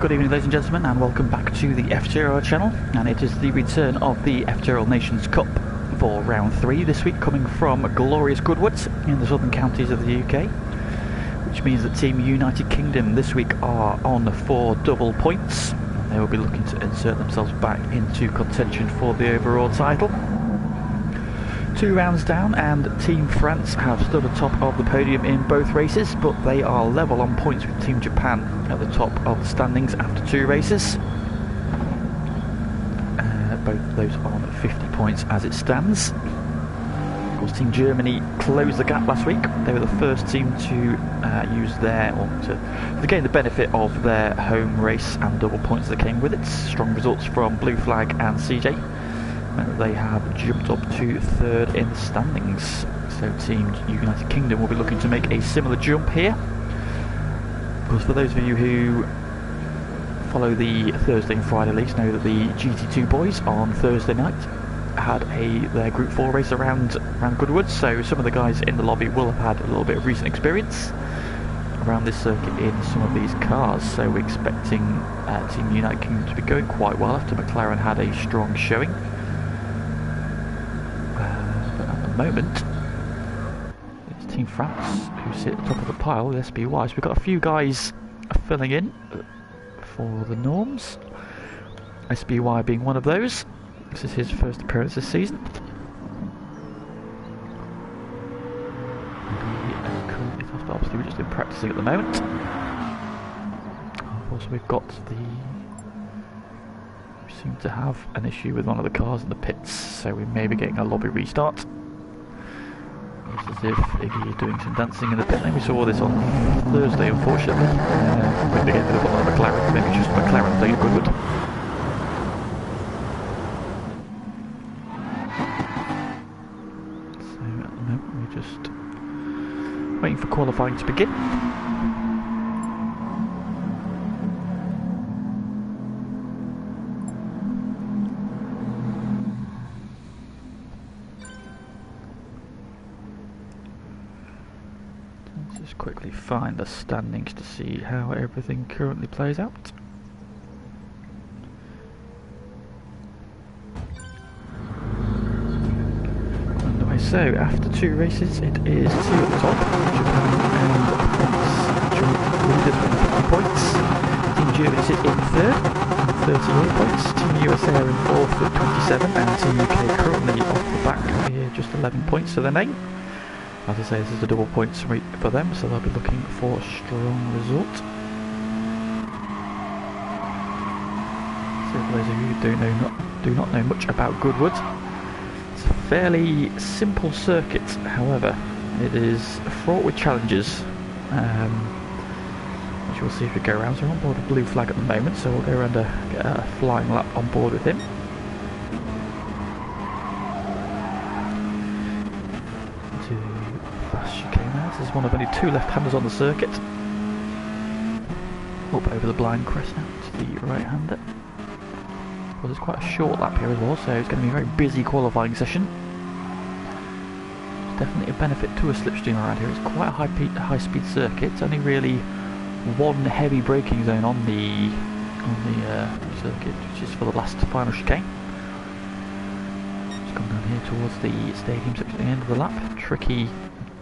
Good evening, ladies and gentlemen, and welcome back to the FTRL channel. And it is the return of the FTRL Nations Cup for round 3 this week, coming from glorious Goodwood in the southern counties of the UK, which means that Team United Kingdom this week are on 4 double points. They will be looking to insert themselves back into contention for the overall title. 2 rounds down, and Team France have stood atop of the podium in both races, but they are level on points with Team Japan at the top of the standings after 2 races. Both of those on 50 points as it stands. Of course, Team Germany closed the gap last week. They were the first team to use to gain the benefit of their home race and double points that came with it. Strong results from Blue Flag and CJ. They have jumped up to 3rd in the standings. So Team United Kingdom will be looking to make a similar jump here. Of course, for those of you who follow the Thursday and Friday leagues know that the GT2 boys on Thursday night had their Group 4 race around Goodwood, so some of the guys in the lobby will have had a little bit of recent experience around this circuit in some of these cars. So we're expecting Team United Kingdom to be going quite well after McLaren had a strong showing. Moment, it's Team France who sit at the top of the pile with SBY, so we've got a few guys filling in for the norms, SBY being one of those. This is his first appearance this season. Obviously we're just in practicing at the moment. Also we've got we seem to have an issue with one of the cars in the pits, so we may be getting a lobby restart. As if Iggy is doing some dancing in the pit lane. We saw this on Thursday, unfortunately. Maybe again with a McLaren, maybe just McLaren playing Goodwood. So at the moment we're just waiting for qualifying to begin. Just quickly find the standings to see how everything currently plays out. Anyway, so after 2 races, it is 2 at the top. Japan and France joint leaders with 50 points. Team Germany sit in 3rd, 38 points. Team USA are in 4th with 27, and Team UK currently off the back here, just 11 points to their name. As I say, this is a double points for them, so they'll be looking for a strong result. So for those of you who do not know much about Goodwood, it's a fairly simple circuit. However, it is fraught with challenges, which we'll see if we go around. So we're on board with Blue Flag at the moment, so we'll go around and get a flying lap on board with him. This is one of only 2 left-handers on the circuit. Up over the blind crest now to the right-hander. Well, there's quite a short lap here as well, so it's going to be a very busy qualifying session. It's definitely a benefit to a slipstream around here. It's quite a high-speed circuit. It's only really one heavy braking zone on the circuit, which is for the last final chicane. Just come down here towards the stadium section at the end of the lap. Tricky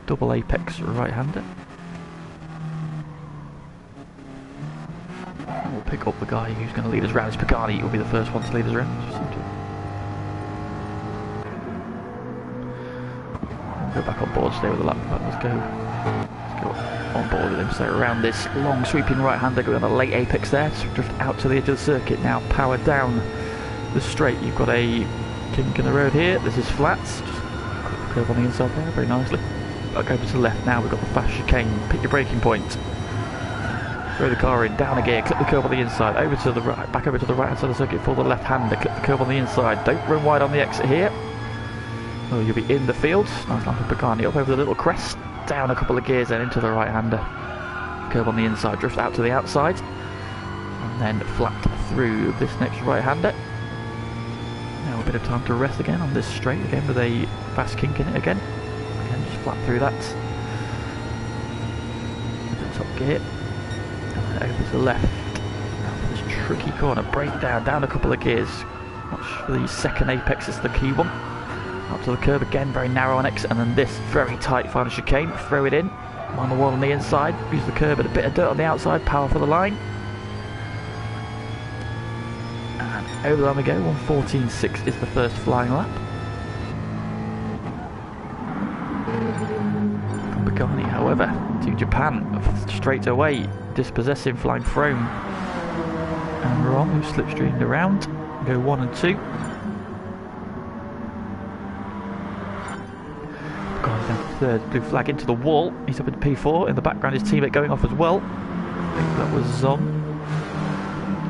double apex right-hander. We'll pick up the guy who's going to lead us around. It's Pagani will be the first one to lead us around. Go back on board, stay with the lap. Let's go on board with him. So around this long sweeping right-hander, going on a late apex there, to drift out to the edge of the circuit. Now power down the straight. You've got a kink in the road here. This is flats. Just clip the curve on the inside there, very nicely. I'll go to the left now. We've got the fast chicane. Pick your braking point. Throw the car in, down a gear, clip the curve on the inside, over to the right, back over to the right hand side of the circuit for the left hander, clip the curve on the inside. Don't run wide on the exit here. Oh, you'll be in the field. Nice line for Pagani up over the little crest, down a couple of gears then into the right hander. Curve on the inside, drift out to the outside, and then flat through this next right hander. Now a bit of time to rest again on this straight again with a fast kink in it again. Just flat through that. Into the top gear. And then over to the left. Now for this tricky corner. Brake down a couple of gears. Watch for the second apex, it's the key one. Up to the curb again, very narrow on exit, and then this very tight final chicane. Throw it in. On the wall on the inside. Use the curb and a bit of dirt on the outside. Power for the line. And over the line we go. 1:14.6 is the first flying lap. Pagani, however, Team Japan straight away dispossessing flying Frome and Rom, who slipstreamed around. Go 1 and 2. Pagani down to third. Blue flag into the wall. He's up in P4. In the background, his teammate going off as well. I think that was Zom,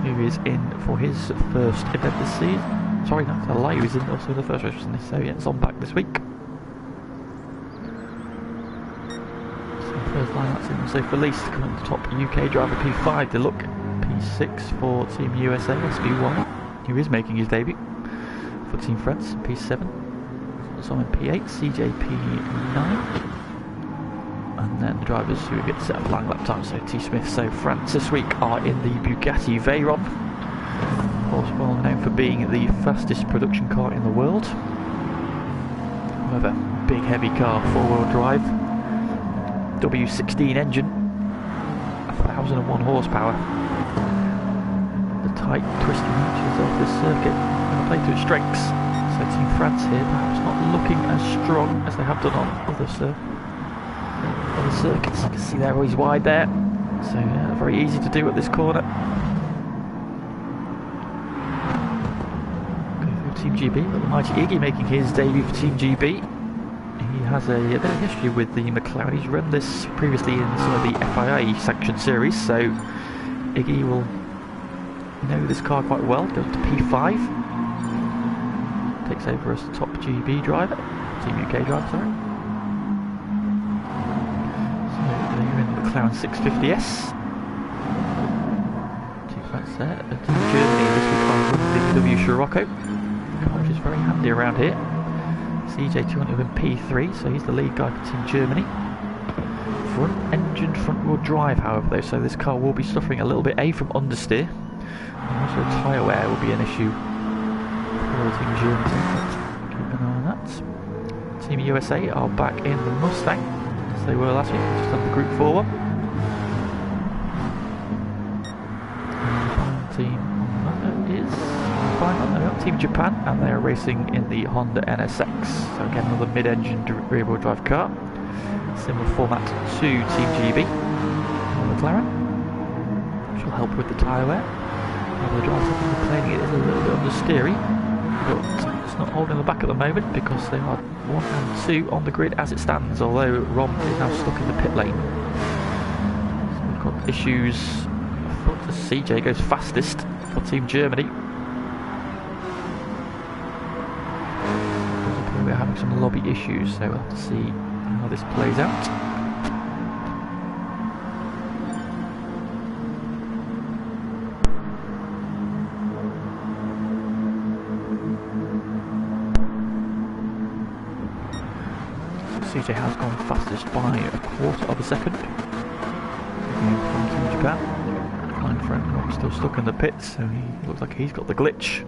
who is in for his first event this season. Sorry, that's a lie. He was also in the first race recently. So yeah, Zom back this week. First line that's in safe release. Coming to the top, UK driver P5 to look. P6 for Team USA, SB1, who is making his debut for Team France. P7. So in P8, CJ P9. And then the drivers who get set up flying lap time. So T Smith, so France this week are in the Bugatti Veyron. Of course, well known for being the fastest production car in the world. However, big heavy car, 4-wheel drive. W16 engine, 1001 horsepower. The tight twisting inches of this circuit going to play to its strengths. So Team France here perhaps not looking as strong as they have done on other circuits. You can see they're always wide there, so very easy to do at this corner. Team GB, the mighty Iggy making his debut for Team GB. He has a bit of history with the McLaren. He's run this previously in some of the FIA sanctioned series, so Iggy will know this car quite well. Goes to P5, takes over as the top GB driver, Team UK driver, sorry. So they're in the McLaren 650S. Team France there. Team Germany this week are running the W Scirocco, which is very handy around here. CJ200 in P3, so he's the lead guy for Team Germany. Front engine, front wheel drive, however, though, so this car will be suffering a little bit from understeer, and also tyre wear will be an issue for Team Germany. Keep an eye on that. Team USA are back in the Mustang, as they were last week, just under Group 4 one. And the final team on that is Team Japan, and they are racing in the Honda NSX. So again, another mid-engine rear-wheel drive car. Similar format to Team GB and McLaren, which will help with the tyre wear. The drivers have been complaining it is a little bit understeery, but it's not holding the back at the moment because they are 1 and 2 on the grid as it stands, although Rom is now stuck in the pit lane. So we've got issues. I thought the CJ goes fastest for Team Germany. We're having some lobby issues, so we'll have to see how this plays out. CJ has gone fastest by a quarter of a second. From Team Japan. Flying Frome still stuck in the pits, so he looks like he's got the glitch.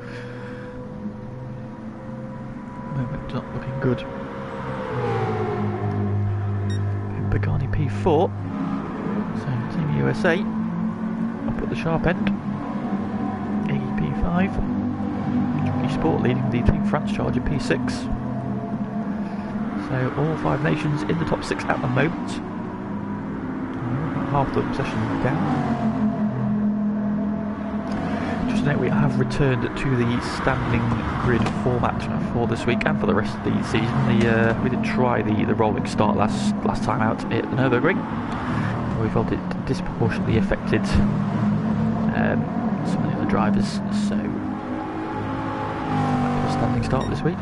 Moment not looking good. Pagani P4. So Team USA up at the sharp end. P5. Jockey Sport leading the Team France charge at P6. So all 5 nations in the top 6 at the moment. About half the session down. Just to note, we have returned to the standing grid format for this week and for the rest of the season. We did try the rolling start last time out at the Nürburgring. We felt it disproportionately affected some of the other drivers, so a standing start this week.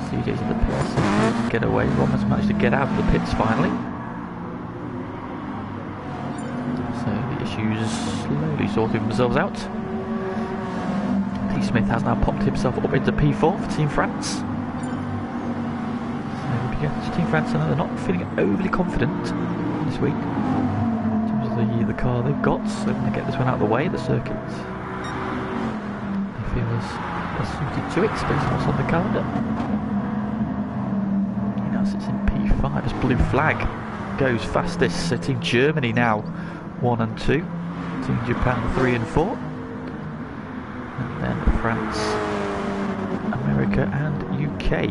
CJ's in the pits, get away. Rom has managed to get out of the pits finally. So the issues slowly sorting themselves out. T Smith has now popped himself up into P4 for Team France. So Team France, and they're not feeling overly confident this week in terms of the car they've got, so when they get this one out of the way, the circuit they feel is suited to it, based on what's on the calendar. He now sits in P5 as blue flag goes fastest, so Team Germany now 1 and 2, Team Japan 3 and 4, and then France, America and UK.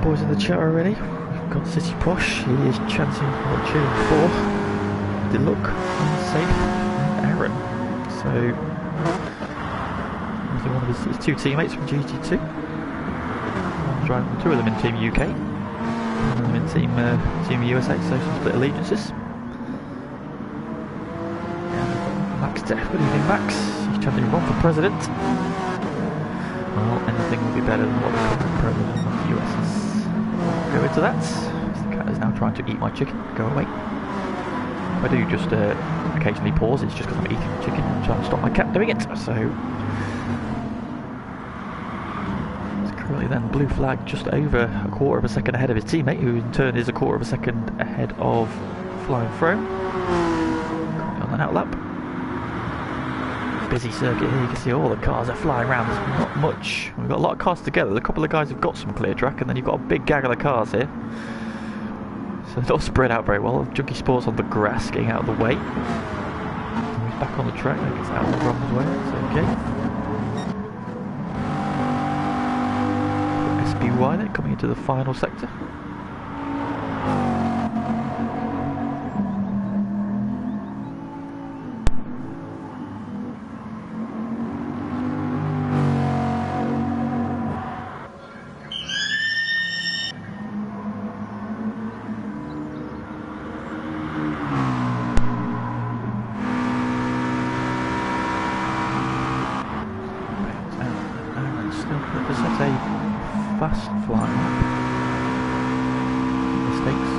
Boys in the chat already. We've got City Posh. He is chanting or cheering for Deluc, Unsafe, and Aaron. So, one of his two teammates from GT2. One's driving, two of them in Team UK, one of them in Team USA. So some split allegiances. And Max Def. Good evening, Max. He's chanting "Run for President." Well, anything would be better than what the current president of the US is. Go into that. The cat is now trying to eat my chicken. Go away. If I do just occasionally pause, it's just because I'm eating the chicken and trying to stop my cat doing it. So it's currently then blue flag just over a quarter of a second ahead of his teammate, who in turn is a quarter of a second ahead of Flying Throne. Currently on the out lap. Busy circuit here, you can see all the cars are flying around. There's not much. We've got a lot of cars together. A couple of guys have got some clear track, and then you've got a big gaggle of cars here. So they're not spread out very well. Junkie Sports on the grass, getting out of the way. He's back on the track, I guess out of the Rom's way. It's okay. SBY then coming into the final sector. Fast flying lap. Mistakes.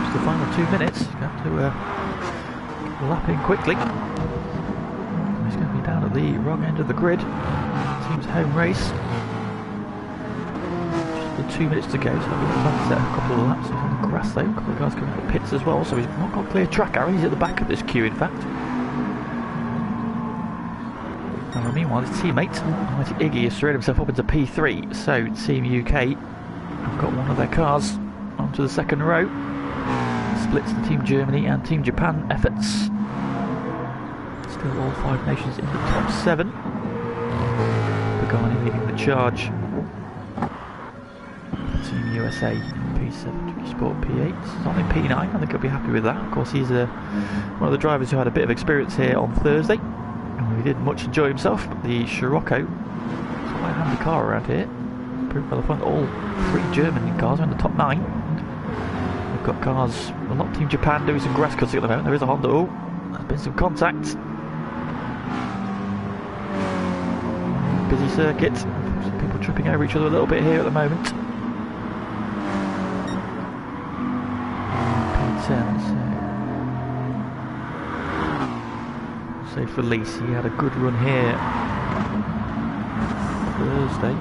Just the final 2 minutes. You have to lap in quickly. He's going to be down at the wrong end of the grid. Team's home race. Just the 2 minutes to go, so he'll be trying to set a couple of laps. He's on the grass though. A couple of guys coming for pits as well, so he's not got clear track, Aaron. He's at the back of this queue, in fact. Meanwhile, his teammate, Mighty Iggy, has thrown himself up into P3, so Team UK have got one of their cars onto the second row. Splits the Team Germany and Team Japan efforts. Still all 5 nations in the top 7. Pagani leading the charge. Team USA P7, Sport P8. He's on in P9, I think he'll be happy with that. Of course, he's one of the drivers who had a bit of experience here on Thursday. He didn't much enjoy himself, but the Scirocco, it's quite a handy car around here. Proved by the front, all 3 German cars are in the top 9. We've got cars, a lot of Team Japan doing some grass cutting at the moment. There is a Honda. Oh, there's been some contact. Busy circuit. Some people tripping over each other a little bit here at the moment. P10, so for Lease, he had a good run here Thursday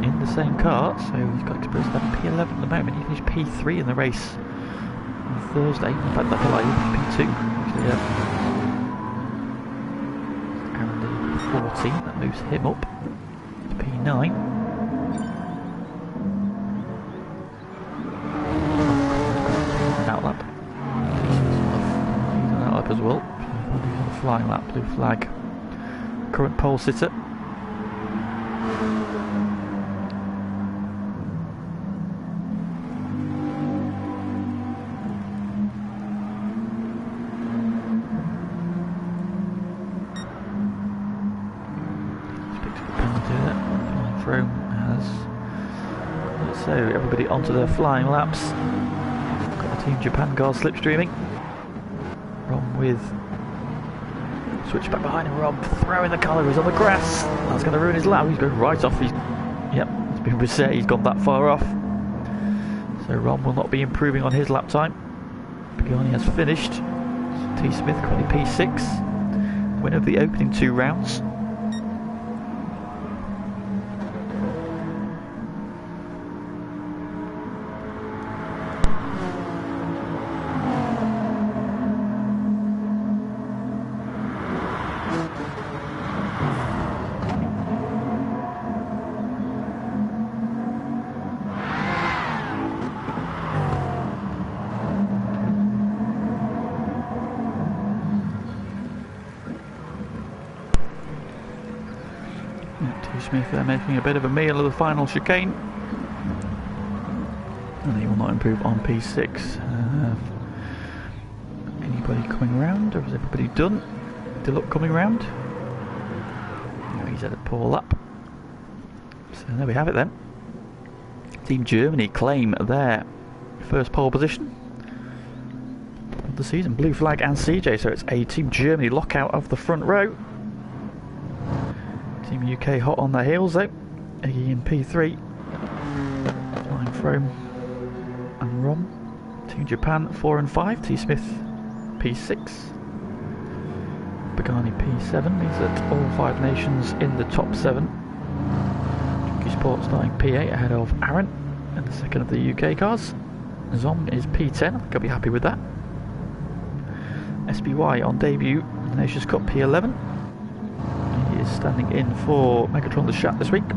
in the same car, so he's got experience at P11 at the moment. He finished P3 in the race on Thursday. In fact, that's like P2 actually. And the 14, that moves him up to P9. Out lap. He's on out lap as well. Flying lap, blue flag. Current pole sitter. Speaks for penalty there. Flying through has. So everybody onto their flying laps. Got the Team Japan guard slipstreaming. Ron with. Switch back behind him, Rob throwing the colour. He's on the grass. That's going to ruin his lap. He's going right off. Yep, it's been reset. He's gone that far off. So Rob will not be improving on his lap time. Pagani has finished. T. Smith currently P6. Winner of the opening 2 rounds. T. Smith there making a bit of a meal of the final chicane. And he will not improve on P6. Anybody coming round, or is everybody done? Dillup coming round? No, he's had a poor lap. So there we have it then. Team Germany claim their first pole position of the season. Blue flag and CJ, so it's a Team Germany lockout of the front row. Team UK hot on their heels though. Iggy in P3. Flying Frome and Rom. Team Japan 4 and 5. T. Smith P6. Pagani P7 means that all 5 nations in the top 7. Junkie Sport starting P8 ahead of Aaron in the second of the UK cars. Zom is P10, I think I'll be happy with that. SBY on debut in the Nations Cup P11. He is standing in for Megatron the Shat this week.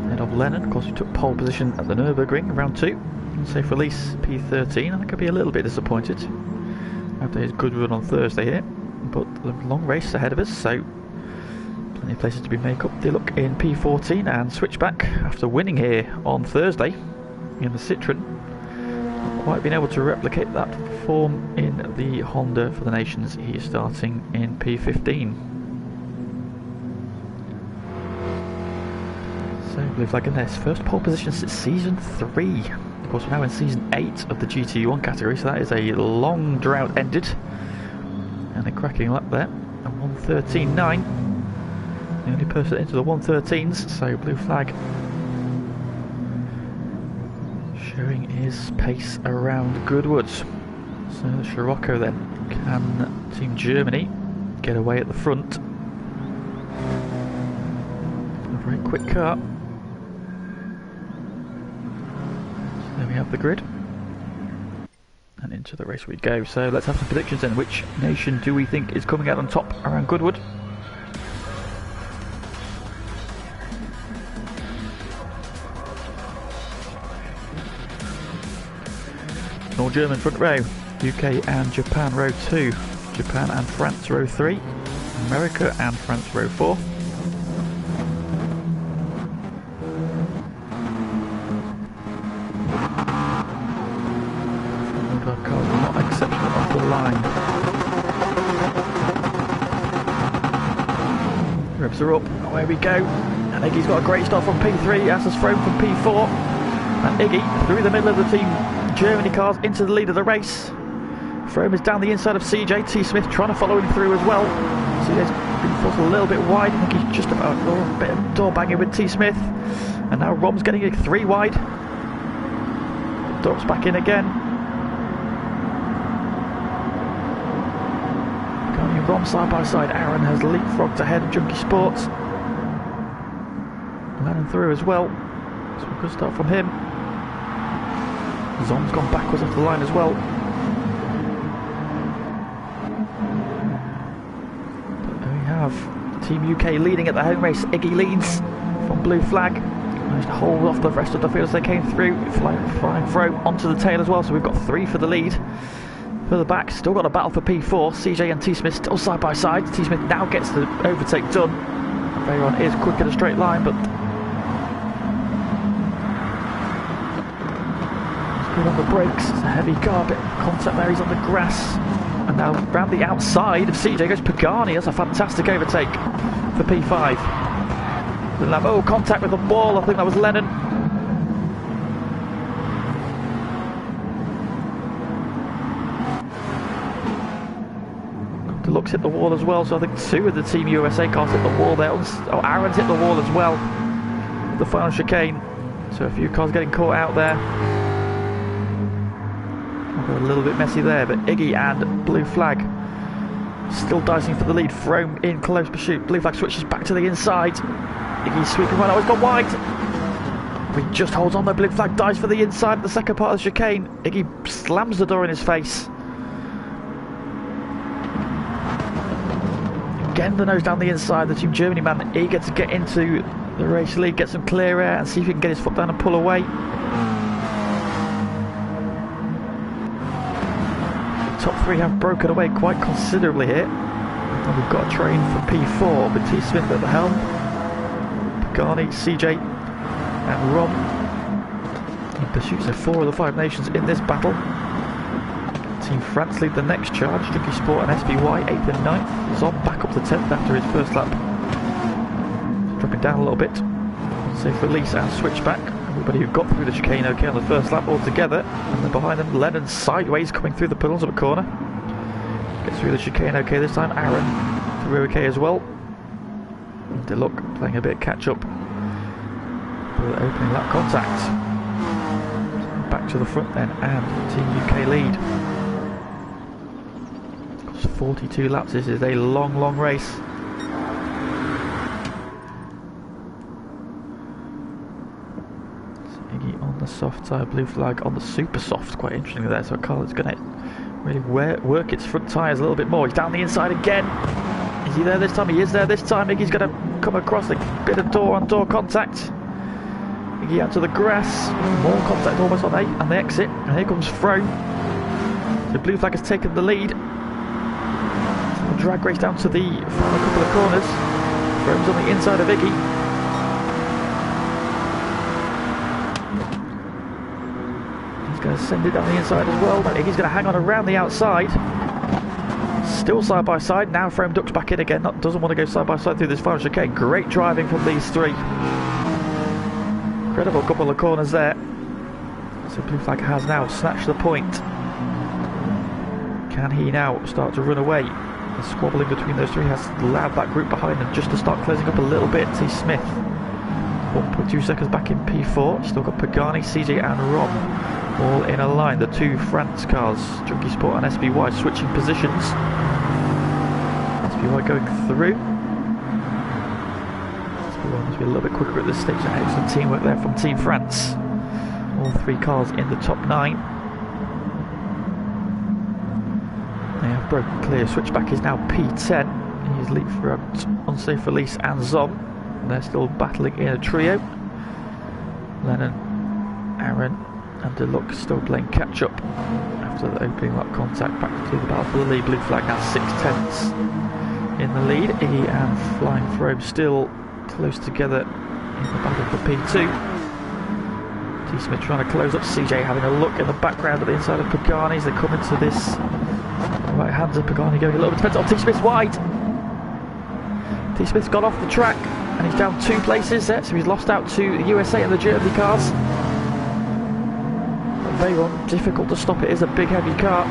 Ahead of Lennon, of course he took pole position at the Nürburgring round 2. Safe release P13, I think I'll be a little bit disappointed after his Goodwood on Thursday here. But the long race ahead of us, so plenty of places to be make up. Dillup in P14 and switch back after winning here on Thursday in the Citroen. Not quite been able to replicate that form in the Honda for the Nations. He is starting in P15. So Blue Flag in this first pole position since season 3. Of course we're now in season 8 of the GT1 category, so that is a long drought ended. And a cracking lap there. A 1:13.9. The only person into the 1:13s, so Blue Flag showing his pace around Goodwood. So the Scirocco then. Can Team Germany get away at the front? A very quick car. So there we have the grid. And into the race we go. So let's have some predictions then. Which nation do we think is coming out on top around Goodwood? All German front row. UK and Japan row 2. Japan and France row 3. America and France row 4. Exceptional off the line. Revs are up, away we go. And Iggy's got a great start from P3, as has Frome from P4. And Iggy through the middle of the Team Germany cars into the lead of the race. Frome is down the inside of CJ. T. Smith trying to follow him through as well. CJ's been forced a little bit wide. I think he's just about a bit of door banging with T. Smith. And now Rom's getting it 3 wide. Drops back in again. Rom side by side. Aaron has leapfrogged ahead of Junkie Sports. Lennon through as well. So a good start from him. Zom's gone backwards off the line as well. But there we have Team UK leading at the home race. Iggy leads from Blue Flag. Managed to hold off the rest of the field as they came through. Flying Frome onto the tail as well. So we've got 3 for the lead. Further back, still got a battle for P4. CJ and T. Smith still side by side. T. Smith now gets the overtake done. Veyron is quick in a straight line, but he's good on the brakes. It's a heavy car, bit of contact there. He's on the grass. And now round the outside of CJ goes Pagani. That's a fantastic overtake for P5. Oh, contact with the wall. I think that was Lennon. Looks hit the wall as well, so I think 2 of the Team USA cars hit the wall there. Oh, Aaron's hit the wall as well. The final chicane. So a few cars getting caught out there. A little bit messy there, but Iggy and Blue Flag still dicing for the lead. Frome in close pursuit. Blue Flag switches back to the inside. Iggy's sweeping right out. He's gone wide. He just holds on though. Blue Flag dives for the inside of the second part of the chicane. Iggy slams the door in his face. Again, the nose down the inside. The Team Germany man eager to get into the race lead, get some clear air and see if he can get his foot down and pull away. The top three have broken away quite considerably here. And we've got a train for P4 with T. Smith at the helm. Pagani, CJ and Rom in pursuit. So 4 of the 5 nations in this battle. Team France lead the next charge. Junkie Sport and SBY 8th and 9th. Zom back up to 10th after his first lap. Dropping down a little bit. Safe release and switch back. Everybody who got through the chicane okay on the first lap all together. And then behind them, Lennon sideways coming through the penultimate corner. Gets through the chicane okay this time. Aaron through okay as well. Deluc playing a bit of catch up for the opening lap contact. Back to the front then, and Team UK lead. 42 laps. This is a long race. Iggy on the soft tyre, Blue Flag on the super soft. Quite interesting there. So Carl is going to really work its front tyres a little bit more. He's down the inside again. Is he there this time? He is there this time. Iggy's going to come across a bit of door-on-door contact. Iggy out to the grass. More contact almost on the exit. And here comes Frome. So Blue Flag has taken the lead. Drag race down to the final couple of corners. Frome's on the inside of Iggy. He's going to send it down the inside as well. But Iggy's going to hang on around the outside. Still side by side. Now Frome ducks back in again. Doesn't want to go side by side through this final chicane. Great driving from these three. Incredible couple of corners there. So Blue Flag has now snatched the point. Can he now start to run away? The squabbling between those three has allowed that group behind them just to start closing up a little bit. T. Smith 1.2 seconds back in P4. Still got Pagani, CJ and Rom all in a line. The 2 France cars, Junkie Sport and SBY, switching positions. SBY going through. SBY must be a little bit quicker at this stage. Excellent teamwork there from Team France. All 3 cars in the top 9. They have broken clear. Switchback is now P10. He's leapfrogged unsafe release and Zom. They're still battling in a trio. Lennon, Aaron and Deluc still playing catch up after the opening lap contact. Back to the battle for the lead. Blue Flag now 6/10 in the lead. Iggy and Flying Frome still close together in the battle for P2. T. Smith trying to close up. CJ having a look in the background at the inside of Pagani as they come into this. Right hands of Pagani going a little bit defensive. Oh, T. Smith's wide. T. Smith's gone off the track and he's down 2 places there, so he's lost out to the USA and the Germany cars. Very difficult to stop. It is a big heavy car,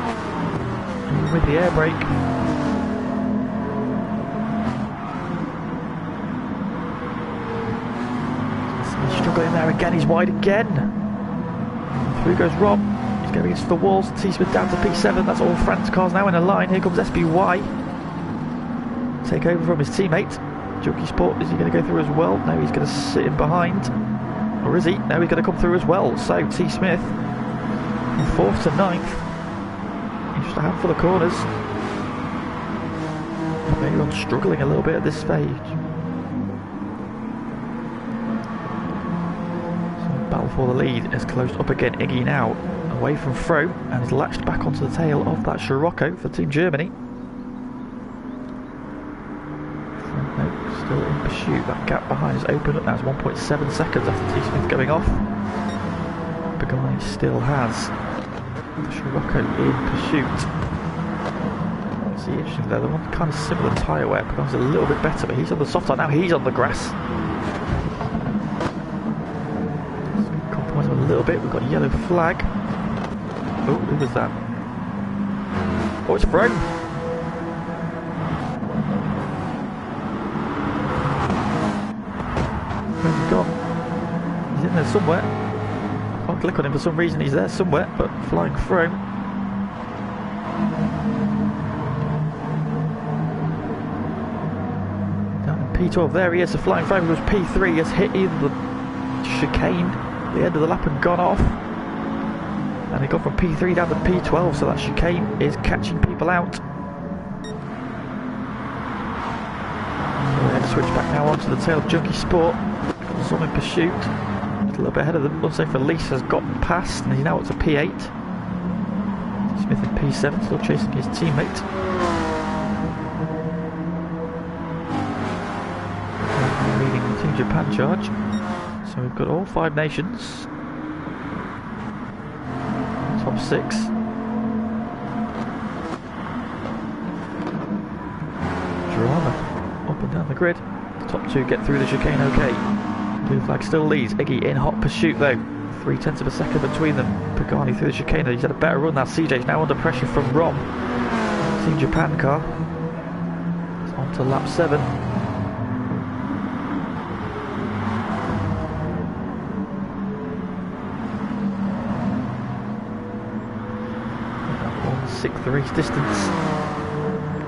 even with the air brake. So he's struggling there again. He's wide again. Through goes Rob. He's going against the walls. T. Smith down to P7. That's all France cars now in a line. Here comes SBY. Take over from his teammate. Junkie Sport, is he going to go through as well? No, he's going to sit in behind. Or is he? No, he's going to come through as well. So T. Smith from 4th to 9th. Just a handful of corners. Maybe I'm struggling a little bit at this stage. So battle for the lead is closed up again. Iggy now away from Frome and is latched back onto the tail of that Scirocco for Team Germany. Still in pursuit. That gap behind is open up now. It's 1.7 seconds after T. Smith going off. Pagani still has the Scirocco in pursuit. See, interesting there. The one kind of similar tyre wear. Pagani's a little bit better, but he's on the soft tyre now. He's on the grass. So compromise him a little bit. We've got a yellow flag. Oh, who was that? Oh, it's Frome. Where's he gone? He's in there somewhere. Can't click on him for some reason. He's there somewhere, but Flying Frome P12, there he is, the flying frame was P3, has hit either the chicane, the end of the lap, and gone off. And he got from P3 down to P12, so that chicane is catching people out. So we're going to switch back now onto the tail of Junkie Sport. Got some in pursuit. A little bit ahead of them. Looks like Felice has gotten past, and he's now up to P8. Smith in P7, still chasing his teammate. Leading the Team Japan charge. So we've got all 5 nations. Top 6. Drama up and down the grid. The top 2 get through the chicane okay. Blue flag still leads. Iggy in hot pursuit though. 0.3 of a second between them. Pagani through the chicane. He's had a better run now. CJ's now under pressure from Rom. Team Japan car. It's on to lap 7. 6th race distance.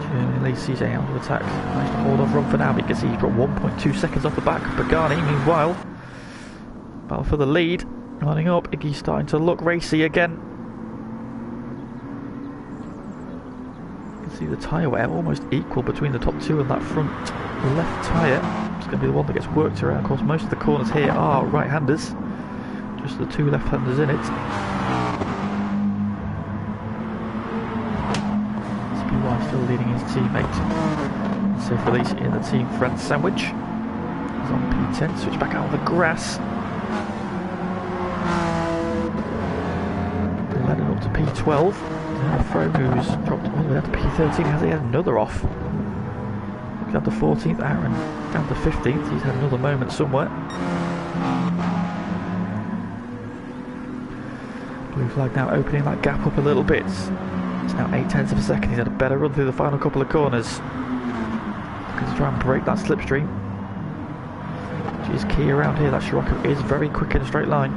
Germany leads CJ out of attack. Managed to hold off Rom for now because he's dropped 1.2 seconds off the back of Pagani. Meanwhile, battle for the lead. Lining up, Iggy's starting to look racy again. You can see the tyre wear almost equal between the top 2 and that front left tyre. It's going to be the one that gets worked around. Of course, most of the corners here are right-handers. Just the 2 left-handers in it. Still leading his teammate. So Felice in the Team France sandwich. He's on P10, switch back out on the grass. Lennon up to P12. Now Froome, who's dropped all the way down to P13, has he had another off. Down to 14th, Aaron down to 15th, he's had another moment somewhere. Blue flag now opening that gap up a little bit. It's now 0.8 of a second. He's had a better run through the final couple of corners. Looking to try and break that slipstream. Which is key around here. That Scirocco is very quick in a straight line.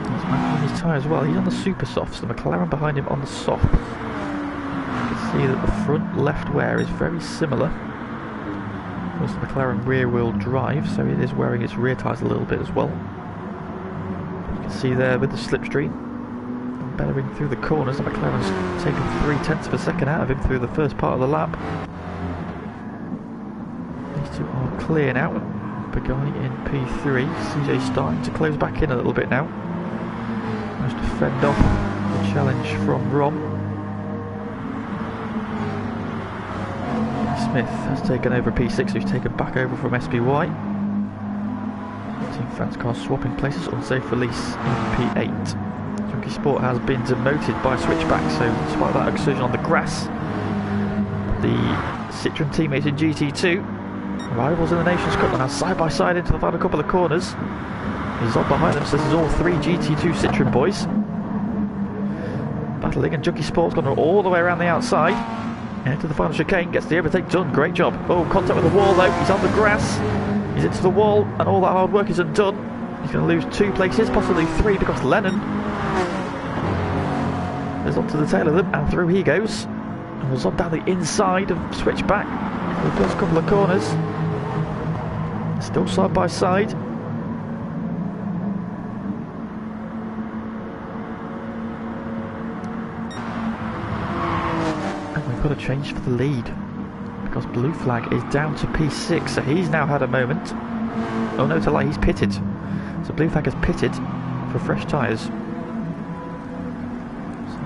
He's managing his tyre as well. He's on the super softs. The McLaren behind him on the soft. You can see that the front left wear is very similar. Of course, the McLaren rear wheel drive, so it is wearing its rear tyres a little bit as well. See there with the slipstream, bettering through the corners. The McLaren's taken 0.3 of a second out of him through the first part of the lap. These 2 are clear now. Pagani in P3. CJ starting to close back in a little bit now. Managed to fend off the challenge from Rom. Smith has taken over P6, who's taken back over from SPY. Team France cars swapping places. Unsafe release in P8. Junkie Sport has been demoted by switchback, so despite that exertion on the grass, the Citroen teammates in GT2, rivals in the Nations Cup, are now side by side into the final couple of corners. He's on behind them, so this is all 3 GT2 Citroen boys battling, and Junkie Sport's gone all the way around the outside into the final chicane, gets the overtake done. Great job. Oh, contact with the wall though. He's on the grass. He's into the wall, and all that hard work is undone. He's going to lose 2 places, possibly 3, because Lennon is onto the tail of them, and through he goes. And was on down the inside of switchback for the first couple of corners. Still side by side. And we've got a change for the lead, because Blue Flag is down to P6, so he's now had a moment. Oh no, to lie, he's pitted. So Blue Flag has pitted for fresh tyres. So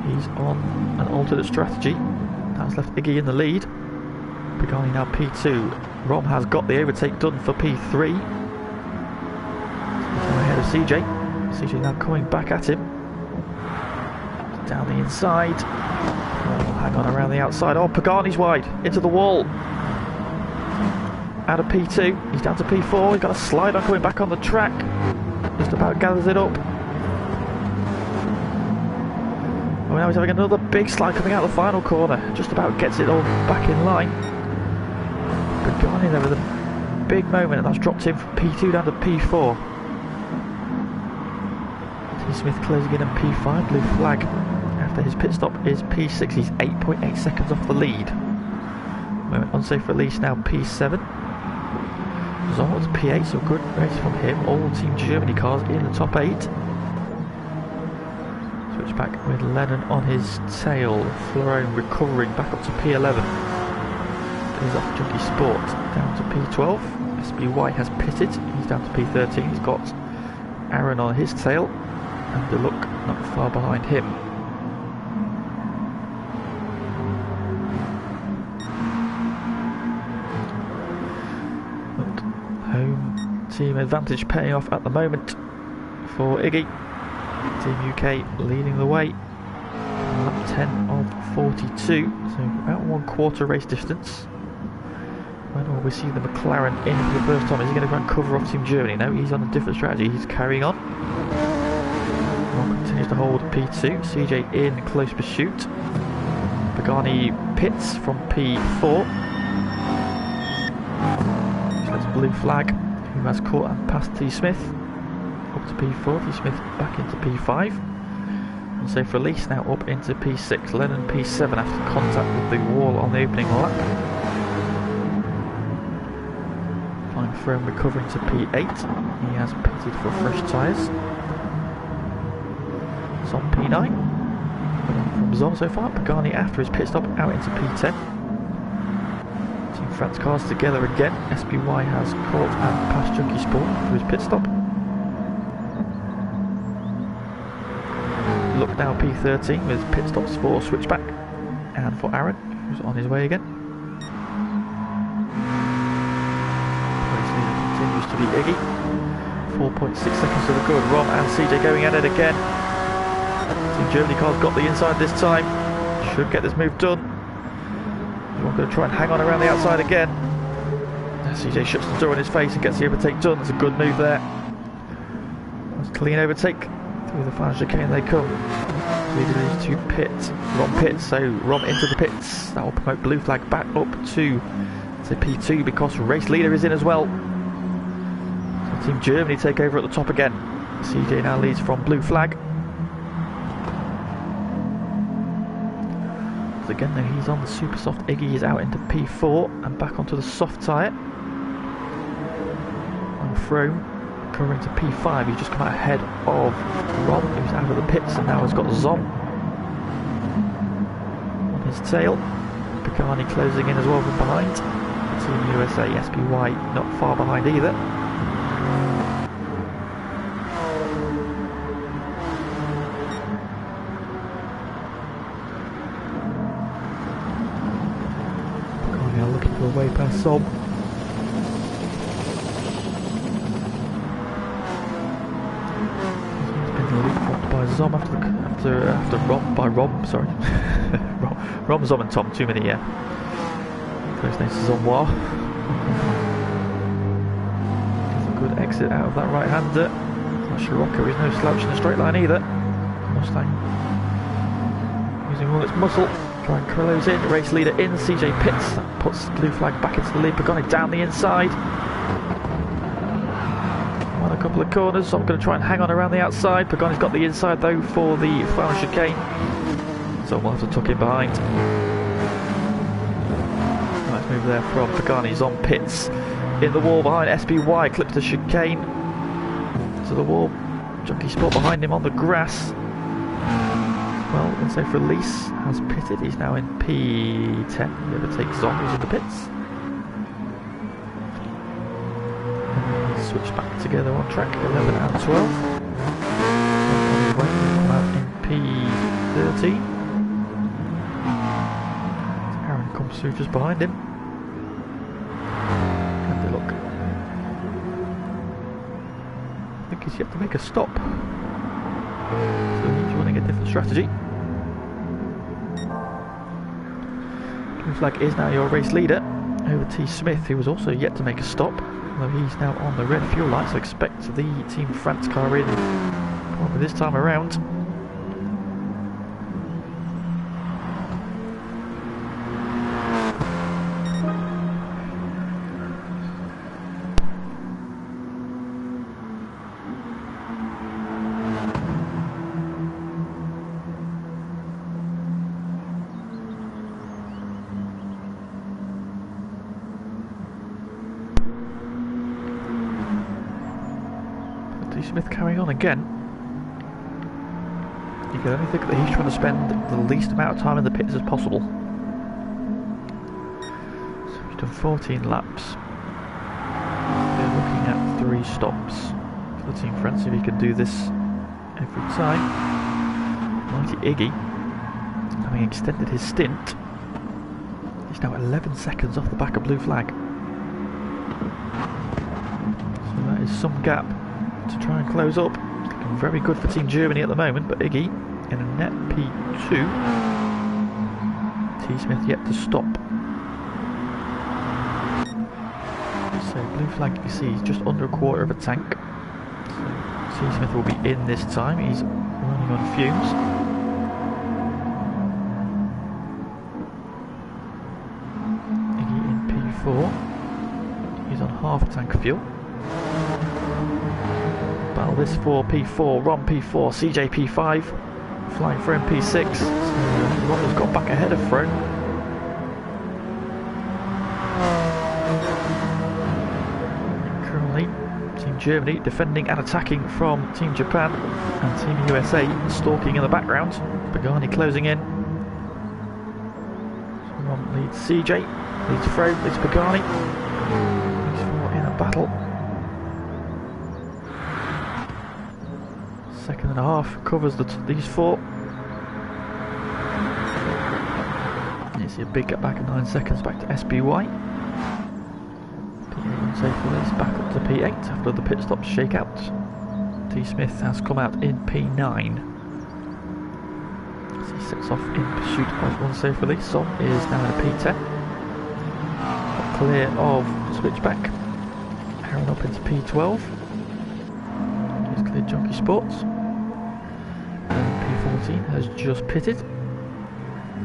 he's on an alternate strategy. That's left Iggy in the lead. Pagani now P2. Rom has got the overtake done for P3. He's now ahead of CJ. CJ now coming back at him. Down the inside. Oh, hang on around the outside. Oh, Pagani's wide. Into the wall. Out of P2. He's down to P4. He's got a slide on coming back on the track. Just about gathers it up. Oh, now he's having another big slide coming out the final corner. Just about gets it all back in line. Pagani there with a big moment, and that's dropped him from P2 down to P4. T. Smith closing in on P5. Blue Flag after his pit stop is P6. He's 8.8 seconds off the lead. Moment unsafe release now P7. Zon's P8, so good race from him. All Team Germany cars in the top 8. Switch back with Lennon on his tail. Florone recovering back up to P11. He's off Junkie Sport down to P12. SBY has pitted. He's down to P13. He's got Aaron on his tail. And the look not far behind him. Home team advantage paying off at the moment for Iggy. Team UK leading the way. Lap 10 of 42, so about 1/4 race distance. When will we see the McLaren in for the first time? Is he going to try and cover off Team Germany? No, he's on a different strategy. He's carrying on. Ron continues to hold P2. CJ in close pursuit. Pagani pits from P4. Blue flag, who has caught and passed T. Smith up to P4. T. Smith back into P5. Unsafe release now up into P6. Lennon P7 after contact with the wall on the opening lap. Flying Throne recovering to P8. He has pitted for fresh tyres. Zom P9. From Zom so far. Pagani after his pit stop out into P10. France cars together again. SBY has caught and passed Junkie Sport for his pit stop. Look now P13 with pit stops for Switchback and for Aaron, who's on his way again. Continues to be Iggy. 4.6 seconds to the good. Rom and CJ going at it again. Team Germany cars got the inside this time. Should get this move done. I'm going to try and hang on around the outside again. CJ shuts the door in his face and gets the overtake done. It's a good move there. That's a clean overtake. Through the final chicane they come. Leader is to pit. Rom pits, so Rom into the pits. That will promote blue flag back up to P2 because race leader is in as well. So Team Germany take over at the top again. CJ now leads from blue flag. Again, though, he's on the super soft. Iggy is out into P4 and back onto the soft tyre. And Throne covering to P5. He's just come out ahead of Rom, who's out of the pits and now has got Zom on his tail. Pagani closing in as well from behind. Team USA, SPY not far behind either. Way past Zom. He's been leapfrogged by Zom after Rob, sorry. Rom, Zom and Tom, too many, First name's Zomois. There's a good exit out of that right-hander. Scirocco is no slouch in the straight line either. Mustang using all its muscle. Try and close in, race leader in, CJ pits, that puts blue flag back into the lead. Pagani down the inside. On a couple of corners, so I'm going to try and hang on around the outside. Pagani's got the inside though for the final chicane, so we'll have to tuck in behind. Nice move there from Pagani. On pits in the wall behind SBY, clips the chicane to the wall. Junkie Sport behind him on the grass. Well, unsafe release has pitted. He's now in P10. He overtakes Zom, who's in the pits. And switch back together on track 11 and 12. On his way, he'll come out in P13. Aaron comes through just behind him. And look. I think he's yet to make a stop. So he's running a different strategy. Blue flag is now your race leader over T. Smith, who was also yet to make a stop, although he's now on the red fuel light, so expect the Team France car in probably this time around. T. Smith carrying on again. You can only think that he's trying to spend the least amount of time in the pits as possible. So he's done 14 laps. They're looking at 3 stops for the Team France if he can do this every time. Mighty Iggy, having extended his stint, he's now 11 seconds off the back of blue flag. So that is some gap to try and close up. It's looking very good for Team Germany at the moment, but Iggy in a net P2. T. Smith yet to stop. So blue flag, you see, he's just under a quarter of a tank. So T. Smith will be in this time. He's running on fumes. Iggy in P4. He's on half a tank of fuel. Battle this for P4, Ron P4, CJ P5, flying Frome P6. So Ron has got back ahead of Frome. Currently, Team Germany defending and attacking from Team Japan, and Team USA stalking in the background. Pagani closing in. So Ron leads CJ, leads Frome, leads Pagani. These 4 in a battle. Second and a half covers these 4. And you see a big gap back of 9 seconds back to SBY. P8 unsafe release back up to P8 after the pit stops shake out. T. Smith has come out in P9. As he sets off in pursuit of unsafe release. Son is now in a P10. Clear of switchback. Aaron up into P12. He's cleared Junkie Sports. P14 has just pitted,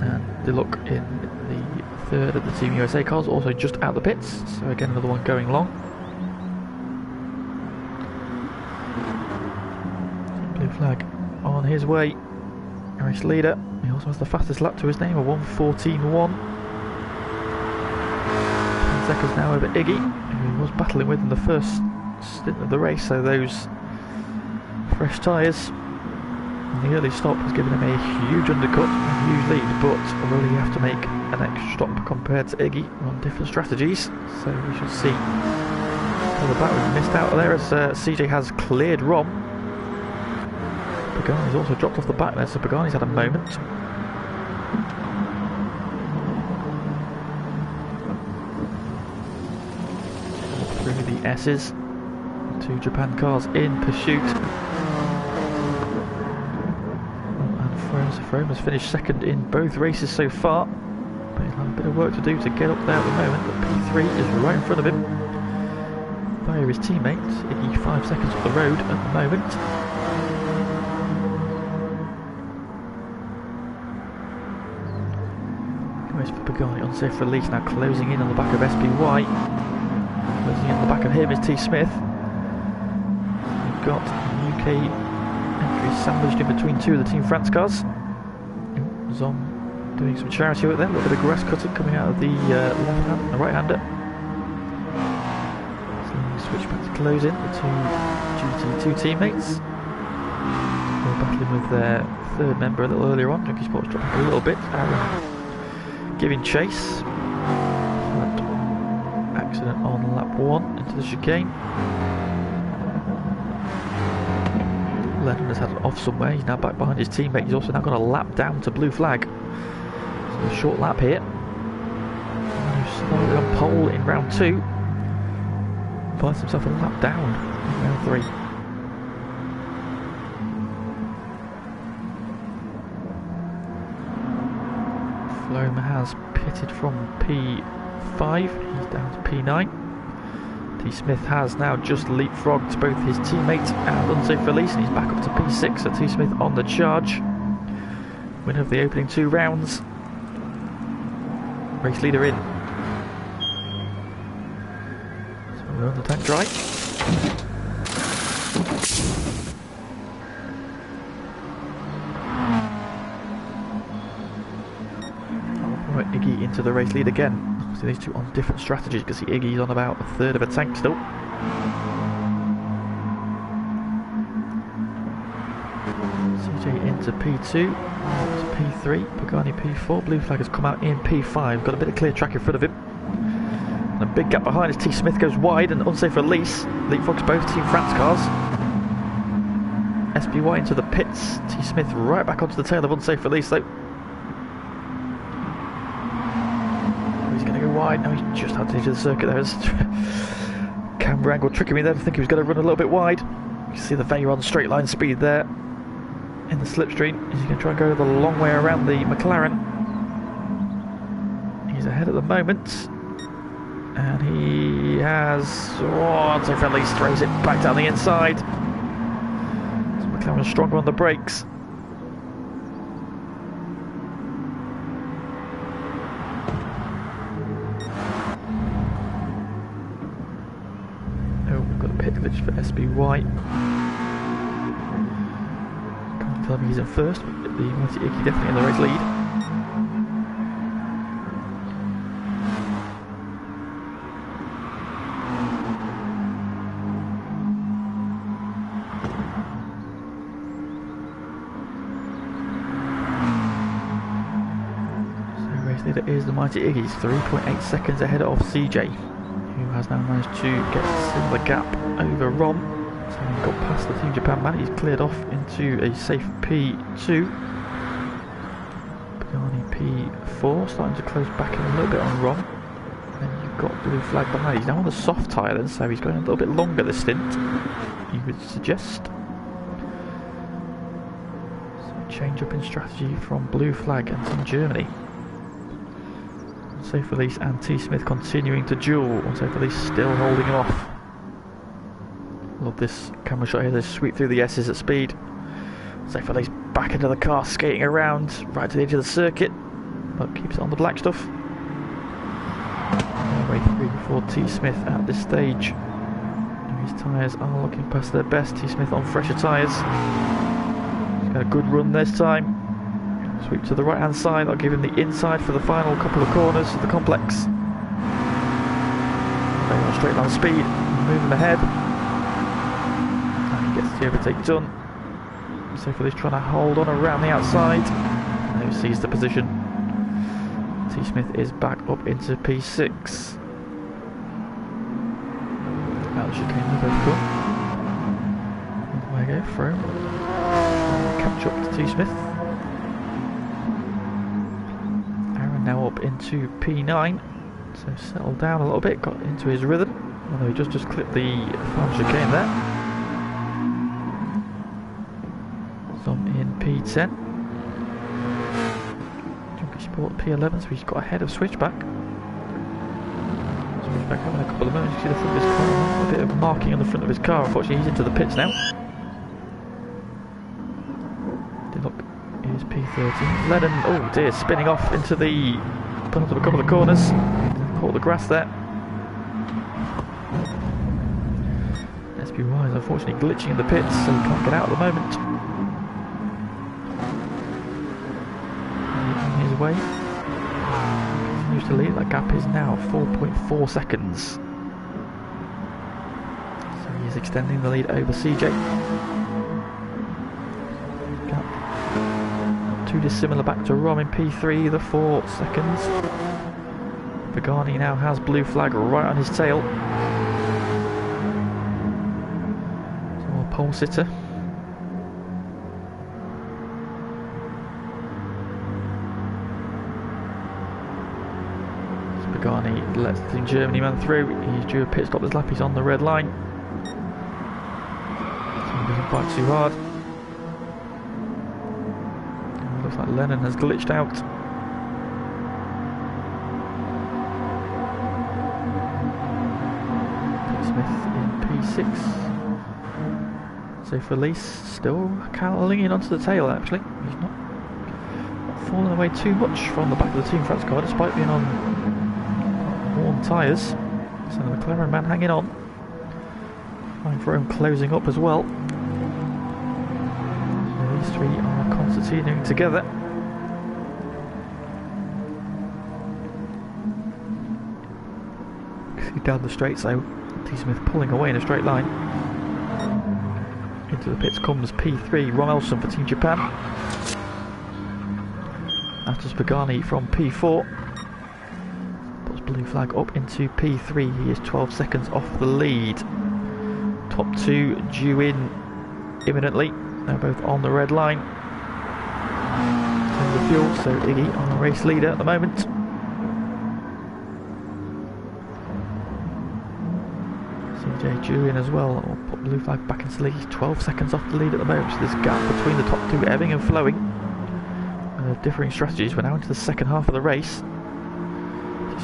and the look in the third of the Team USA cars also just out the pits, so again another one going long. Blue flag on his way. Race leader, he also has the fastest lap to his name, a 1:14.1. 10 seconds now over Iggy, who he was battling with in the first stint of the race, so those fresh tyres and the early stop has given him a huge undercut, a huge lead, but will he have to make an extra stop compared to Iggy on different strategies? So we shall see. So the back was missed out there as CJ has cleared Rom. Pagani's also dropped off the back there, so Pagani's had a moment. Through the S's, 2 Japan cars in pursuit. Frome has finished second in both races so far, but he'll have a bit of work to do to get up there at the moment. But P3 is right in front of him via his teammates. Iggy 5 seconds off the road at the moment. Race for Pagani, unsafe release, now closing in on the back of SPY. Closing in on the back of him is T. Smith. We've got UK entries sandwiched in between 2 of the Team France cars. Zom doing some charity work there, a little bit of grass cutting coming out of the left hand, the right hander. Switch back to close in the 2 GT2 teammates. They're battling with their third member a little earlier on. Junkie Sports dropping a little bit. Aaron giving chase. That accident on lap 1 into the chicane. Lennon has had it off somewhere, he's now back behind his teammate, he's also now got a lap down to blue flag. So a short lap here. Who's started on pole in round 2. Finds himself a lap down in round 3. Frome has pitted from P5, he's down to P9. T. Smith has now just leapfrogged both his teammates and unsafe release, and he's back up to P6, so T. Smith on the charge. Winner of the opening 2 rounds. Race leader in. So we're on the tank dry. Iggy into the race lead again. So these 2 on different strategies. You can see Iggy's on about a third of a tank still. into P2, to P3, Pagani P4, blue flag has come out in P5, got a bit of clear track in front of him. And a big gap behind as T. Smith goes wide and unsafe release, leapfrogs both Team France cars. SBY into the pits, T. Smith right back onto the tail of unsafe release though. He's going to go wide, no he's just had to into the circuit there. Camera angle tricking me there, I think he was going to run a little bit wide. You can see the Veyron straight line speed there in the slipstream. He's going to try and go the long way around the McLaren. He's ahead at the moment. And he has... unsafe release, throws it back down the inside. McLaren stronger on the brakes. Oh, we've got a pit glitch for SBY. Can't tell me he's in first, but the Mighty Icky definitely in the race lead. Leader is the Mighty Iggy's 3.8 seconds ahead of CJ, who has now managed to get a similar gap over Rom. So he got past the Team Japan man, he's cleared off into a safe P2. Pagani P4, starting to close back in a little bit on Rom. And then you've got blue flag behind, he's now on the soft tyre then, so he's going a little bit longer this stint, you would suggest. So change up in strategy from blue flag and Team Germany. Safe release and T. Smith continuing to duel. Safe release still holding him off. Love this camera shot here, they sweep through the S's at speed. Safe release back into the car, skating around right to the edge of the circuit, but keeps it on the black stuff. Way through before T. Smith at this stage. His tyres are looking past their best. T. Smith on fresher tyres. He's got a good run this time. Sweep to the right hand side, I'll give him the inside for the final couple of corners of the complex. Very on straight line speed, moving ahead. And he gets the overtake done. Safe release trying to hold on around the outside. And he sees the position. T. Smith is back up into P6. Out the chicane, they're both cool. There we go, through. Catch up to T. Smith. Now up into P9, so settled down a little bit, got into his rhythm, although he just clipped the farm chicane there. Some in P10. Junkie Sport P11, so he's got ahead of Switchback. Switchback having a couple of moments, you see the front of his car, a bit of marking on the front of his car, unfortunately he's into the pits now. Is P13. Lennon, oh dear, spinning off into the front of a couple of corners. Caught the grass there. SBY is unfortunately glitching in the pits, so he can't get out at the moment. Making his way. Continues to lead. That gap is now 4.4 seconds. So he is extending the lead over CJ. Too dissimilar back to Rom in P3, the 4 seconds. Pagani now has blue flag right on his tail. So a pole sitter. So Pagani lets the Germany man through. He's due a pit stop this lap, he's on the red line. So he doesn't fight too hard. Looks like Lennon has glitched out. Smith in P6. Safe release, still kind of clinging onto the tail actually. He's not falling away too much from the back of the Team France car despite being on worn tyres. So the McLaren man hanging on. Fine for him closing up as well. These three are concertinaing together. See down the straight, so T. Smith pulling away in a straight line. In Into the pits comes P3, Ron Elson for Team Japan. After Pagani from P4. Puts blue flag up into P3. He is 12 seconds off the lead. Top two due in imminently. They're both on the red line. In terms of fuel, so Iggy on the race leader at the moment. CJ due in as well. We'll put blue flag back into the lead. He's 12 seconds off the lead at the moment, so this gap between the top two ebbing and flowing. Differing strategies. We're now into the second half of the race.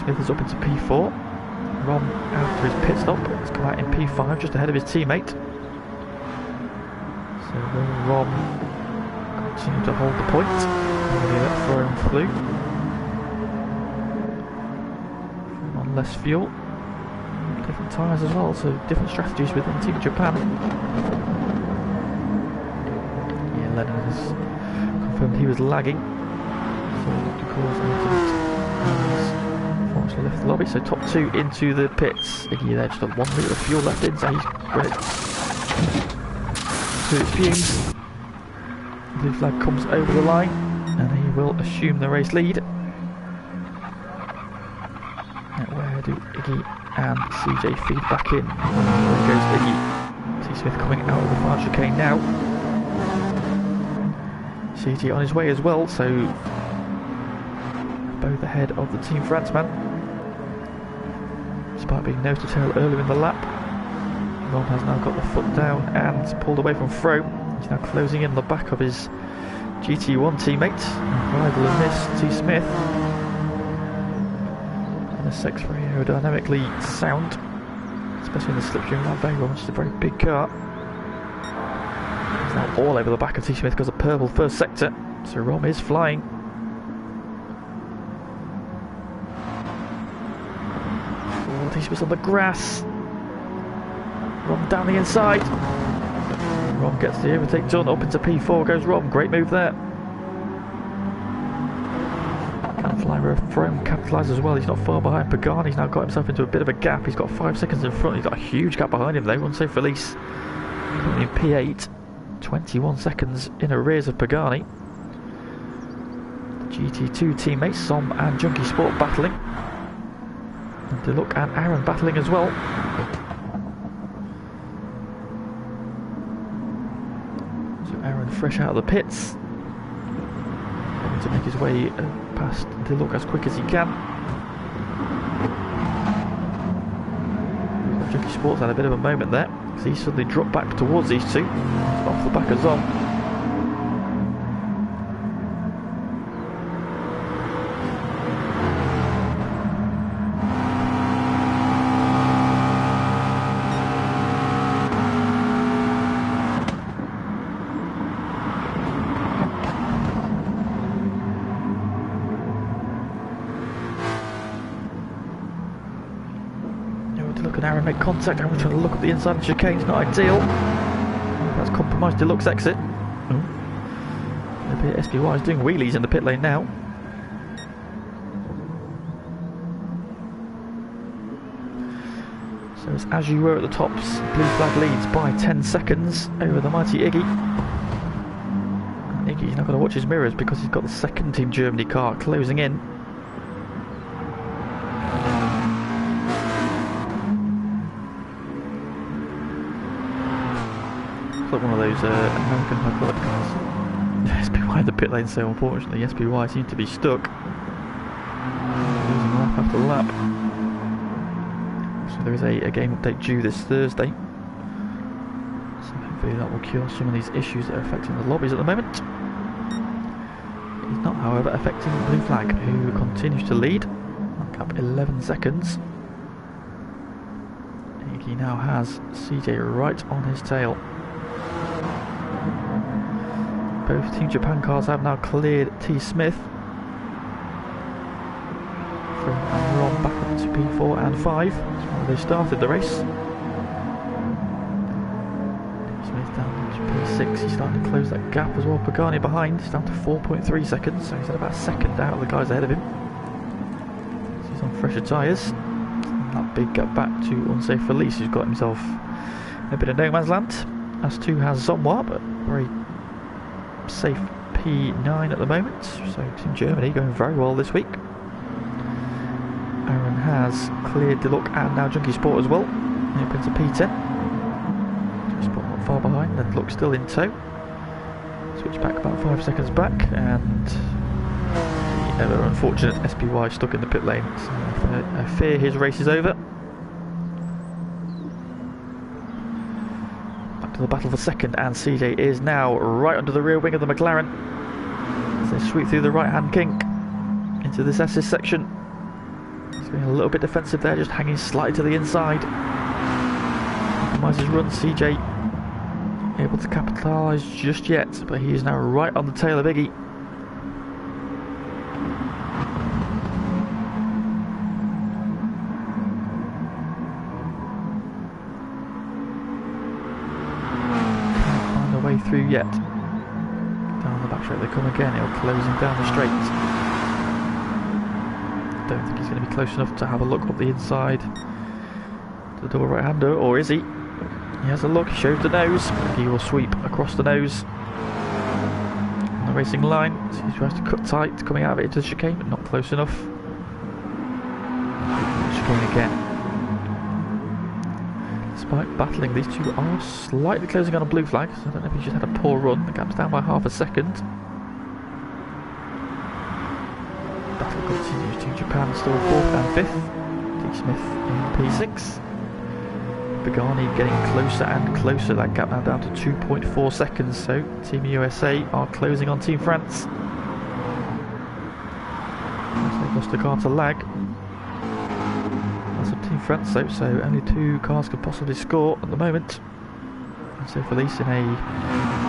Smith is up into P4. Ron, after his pit stop, has come out in P5, just ahead of his teammate. So will Ron continue to hold the point? That throwing flew. On less fuel. Different tyres as well, so different strategies within Team Japan. Yeah, Lennon has confirmed he was lagging. So to cause an incident. Unfortunately left the lobby, so top two into the pits. Iggy there, just got 1 litre of fuel left in, so he's ready to its fumes. Blue flag comes over the line, and he will assume the race lead. Now where do Iggy and CJ feed back in? There goes Iggy. T. Smith coming out of the far chicane now. CJ on his way as well, so both ahead of the Team France man. Despite being nose to tail earlier in the lap, Ron has now got the foot down and pulled away from Froome. He's now closing in the back of his GT1 teammate, rival in this, T. Smith. And the Sex very aerodynamically sound, especially in the slipstream lap very well, which is a very big car. He's now all over the back of T. Smith because of purple first sector, so Rom is flying. T. Smith on the grass. Rom down the inside. Rom gets the overtake done. Up into P4 goes Rom. Great move there. Can fly where Froome capitalises as well. He's not far behind Pagani. He's now got himself into a bit of a gap. He's got 5 seconds in front. He's got a huge gap behind him though. Unsafe release. Currently in P8. 21 seconds in arrears of Pagani. The GT2 teammates Som and Junkie Sport battling. And Deluc and Aaron battling as well. So Aaron fresh out of the pits, going to make his way past Deluc as quick as he can. Junkie Sports had a bit of a moment there, because he suddenly dropped back towards these two, off the back of Zom. Aaron make contact. Aaron trying to look at the inside of the chicane. It's not ideal. That's compromised Deluxe exit. SPY is doing wheelies in the pit lane now. So it's as you were at the tops. Blue flag leads by 10 seconds over the mighty Iggy. And Iggy's now got to watch his mirrors because he's got the second Team Germany car closing in. Like one of those American hydraulic cars. SPY in the pit lane, so unfortunately SPY seems to be stuck. Losing lap after lap. So there is a game update due this Thursday. So hopefully that will cure some of these issues that are affecting the lobbies at the moment. It's not, however, affecting Blue Flag, who continues to lead. Up 11 seconds. He now has CJ right on his tail. Both Team Japan cars have now cleared T. Smith. From Ron back up to P4 and 5. That's why they started the race. T. Smith down to P6. He's starting to close that gap as well. Pagani behind. He's down to 4.3 seconds. So he's at about a second out of the guys ahead of him. So he's on fresher tyres. That big gap back to unsafe release. He's got himself a bit of no man's land. as 2 has Zomwa, but very safe P9 at the moment. So Team Germany going very well this week. Aaron has cleared Deluxe and now Junkie Sport as well. He opens a P10. Junkie Sport not far behind, and Deluxe still in tow. Switch back about 5 seconds back, and the ever unfortunate SPY stuck in the pit lane. So I fear his race is over. Back to the battle for second, and CJ is now right under the rear wing of the McLaren as they sweep through the right hand kink into this SS section. He's being a little bit defensive there, just hanging slightly to the inside. Compromises his run. CJ able to capitalise just yet, but he is now right on the tail of Iggy. Can't find a way through yet. Down the back straight they come again. He'll close him down the straight. Don't think he's going to be close enough to have a look up the inside to the double right-hander, or is he? He has a look, he shows the nose, but he will sweep across the nose on the racing line. So he tries to cut tight, coming out of it into the chicane, but not close enough. Chicane again. Despite battling, these two are slightly closing on a blue flag, so I don't know if he just had a poor run. The gap's down by half a second. Battle continues. Team Japan still 4th and 5th. T. Smith in P6. Pagani getting closer and closer, that gap now down to 2.4 seconds, so Team USA are closing on Team France. They've lost a car to lag. That's a Team France though, so only 2 cars could possibly score at the moment. And so Felice in a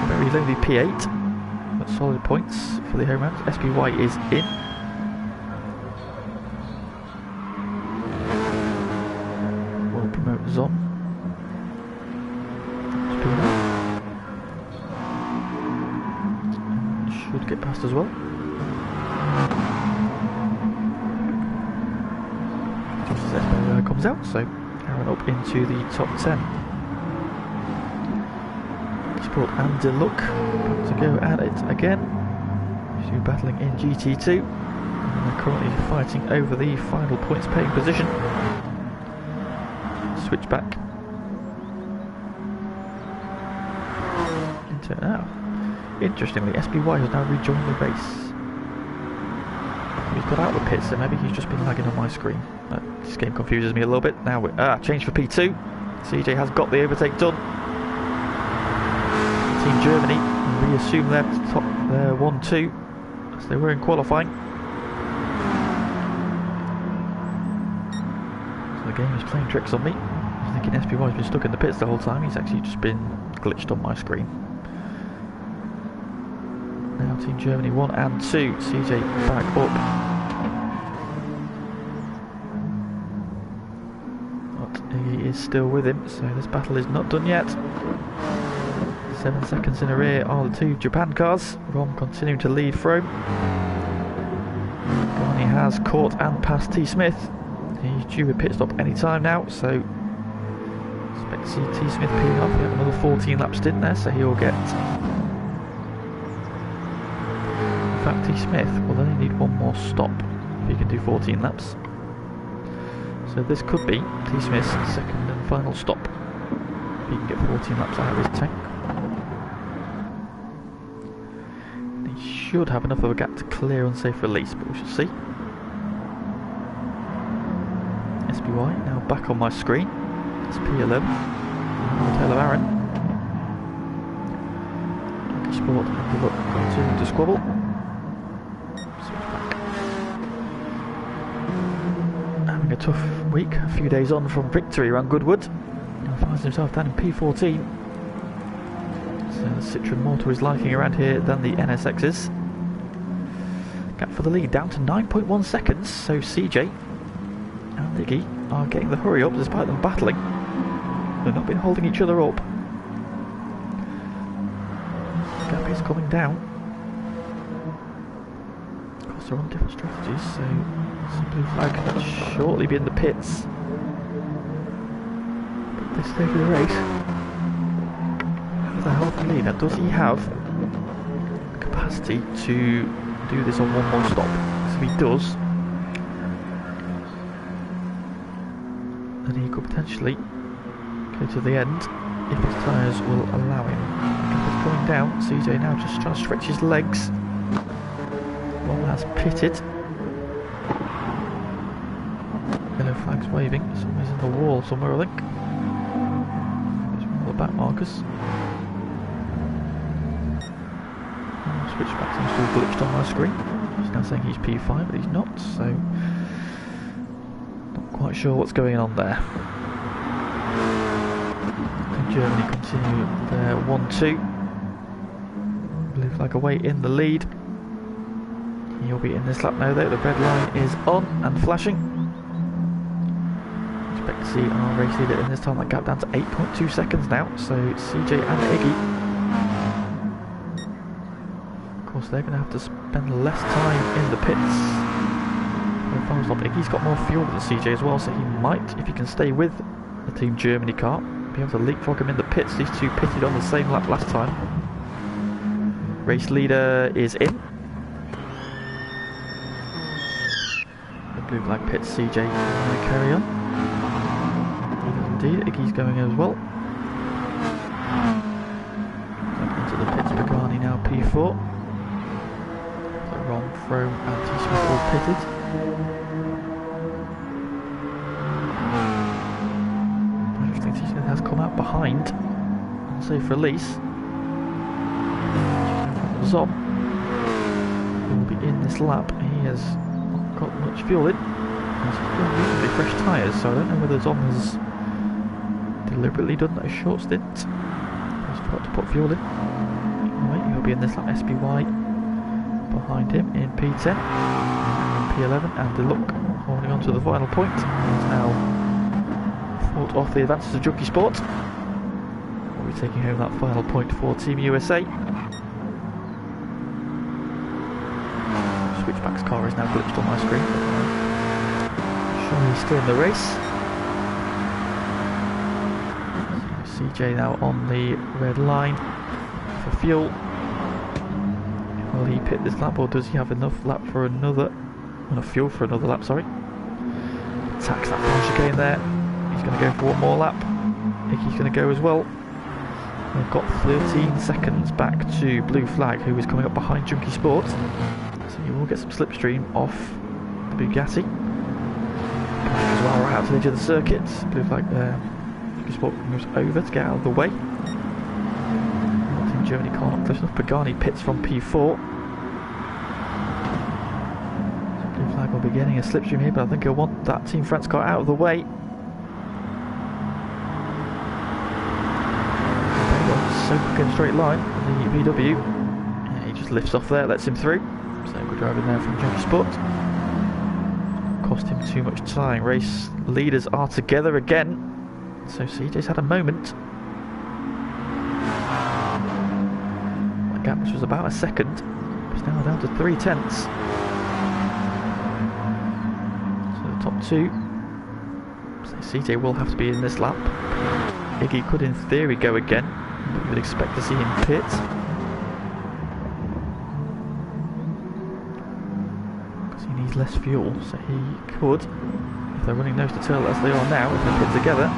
very lonely P8, but solid points for the home round. SPY is in. We'll promote Zom. Should get past as well. Just as SPY comes out, so Aaron up into the top 10. Sport and Deluxe to go at it again. She's battling in GT2. And they're currently fighting over the final points paying position. Switch back. Now, interestingly, SPY has now rejoined the race. He's got out of the pit, so maybe he's just been lagging on my screen. This game confuses me a little bit. Now we change for P2. CJ has got the overtake done. Team Germany reassume their top 1-2 as they were in qualifying. So the game is playing tricks on me. I was thinking SPY has been stuck in the pits the whole time. He's actually just been glitched on my screen. Now Team Germany 1 and 2, CJ back up. But he is still with him, so this battle is not done yet. 7 seconds in the rear are the 2 Japan cars. Rom continuing to lead Frome. Barney has caught and passed T. Smith. He's due a pit stop any time now, so expect to see T. Smith peeling off. He had another 14 lap stint there, so he'll get... In fact, T. Smith will only need one more stop if he can do 14 laps. So this could be T. Smith's second and final stop if he can get 14 laps out of his tank. He should have enough of a gap to clear unsafe release, but we shall see. SPY now back on my screen. It's P11 on the tail of Aaron. Junkie Sport and Goodwood continue to squabble. Having a tough week, a few days on from victory around Goodwood, and finds himself down in P14. So the Citroen more to his liking around here than the NSXs. Gap for the lead down to 9.1 seconds, so CJ and Iggy are getting the hurry up despite them battling. They've not been holding each other up. The gap is coming down. Of course they're on different strategies, so some blue flag will shortly be in the pits. But this stage of the race, to lead. Now, does he have capacity to do this on one more stop? If he does, then he could potentially go to the end if his tyres will allow him. The gap is coming down. CJ now just trying to stretch his legs. Ron has pitted. Yellow flag's waving. Somebody's in the wall somewhere, I think. There's one of the back markers. Switchback seems to have glitched on my screen. He's now saying he's P5, but he's not, so not quite sure what's going on there. Germany continue their 1-2. Blue flag away in the lead. He'll be in this lap now though. The red line is on and flashing. Expect to see our race leader in this time. That gap down to 8.2 seconds now. So CJ and Iggy. Of course, they're going to have to spend less time in the pits. The final stop. Iggy's got more fuel than CJ as well, so he might, if he can stay with the Team Germany car, be able to leapfrog him in the pits. These two pitted on the same lap last time. Race leader is in. The blue flag pits. CJ will carry on. Indeed, Iggy's going as well. Into the pits, Pagani now P4. So Ron, Froome and T-Smith all pitted. T-Smith has come out behind on safe release. Zom will be in this lap. He has not got much fuel in. He's got reasonably fresh tyres, so I don't know whether Zom has deliberately done a short stint. He's forgot to put fuel in. Anyway, he'll be in this lap. SBY behind him in P10 and P11, and Deluc holding on to the final point. He's now off the advances of Junkie Sport. We'll be taking home that final point for Team USA. Switchback's car is now glitched on my screen. Sure, he's still in the race. CJ now on the red line for fuel. Will he pit this lap, or does he have enough fuel for another lap, sorry. Attacks that final chicane there. He's going to go for one more lap. Iggy's going to go as well. We've got 13 seconds back to blue flag, who is coming up behind Junkie Sport. So you will get some slipstream off the Bugatti. As well, right out to the edge of the circuit. Blue flag there. Junkie Sport moves over to get out of the way. Team Germany car not close enough. Pagani pits from P4. So blue flag will be getting a slipstream here, but I think he'll want that Team France car out of the way. So quick in a straight line, the VW. Yeah, he just lifts off there, lets him through. So good driving there from Junkie Sport. Cost him too much time. Race leaders are together again. So CJ's had a moment. That gap, which was about a second, is now down to 3/10. So the top two. So CJ will have to be in this lap. Iggy could in theory go again. But you would expect to see him pit. Because he needs less fuel, so he could, if they're running nose to tail as they are now, if they pit together.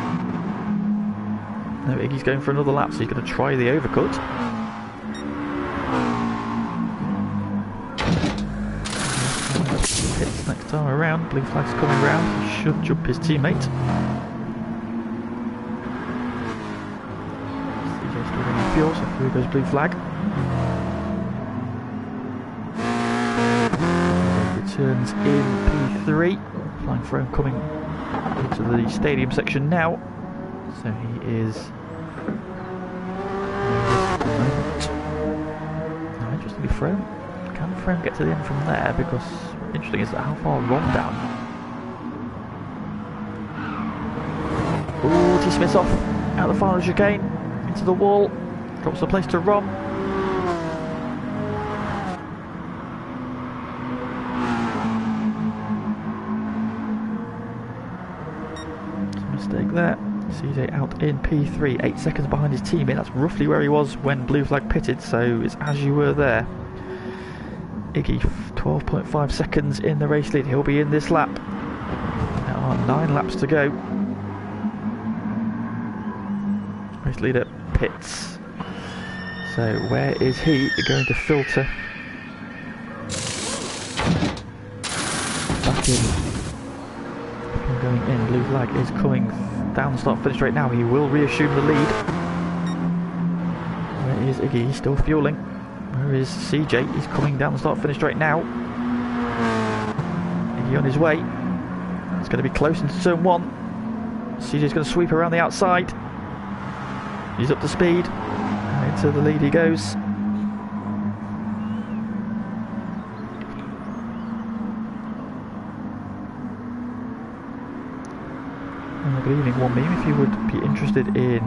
No, Iggy's going for another lap, so he's going to try the overcut. Pits next time around, blue flag's coming round, he should jump his teammate. So through goes blue flag. Returns in P3. Flying Froome coming into the stadium section now. So he is. Now, interestingly, Froome. Can Froome get to the end from there? Because interesting is that how far Ron down. Ooh, T-Smith's off out the final chicane into the wall. Drops the place to Ron. Mistake there. CJ out in P3, 8 seconds behind his teammate. That's roughly where he was when blue flag pitted, so it's as you were there. Iggy, 12.5 seconds in the race lead. He'll be in this lap. There are 9 laps to go. Race leader pits. So where is he going to filter? Back in. Going in. Blue flag is coming down the start finish right now. He will reassume the lead. Where is Iggy? He's still fueling. Where is CJ? He's coming down the start finish right now. Iggy on his way. It's going to be close into turn 1. CJ's going to sweep around the outside. He's up to speed. And into the lead he goes. Good evening, One Meme. If you would be interested in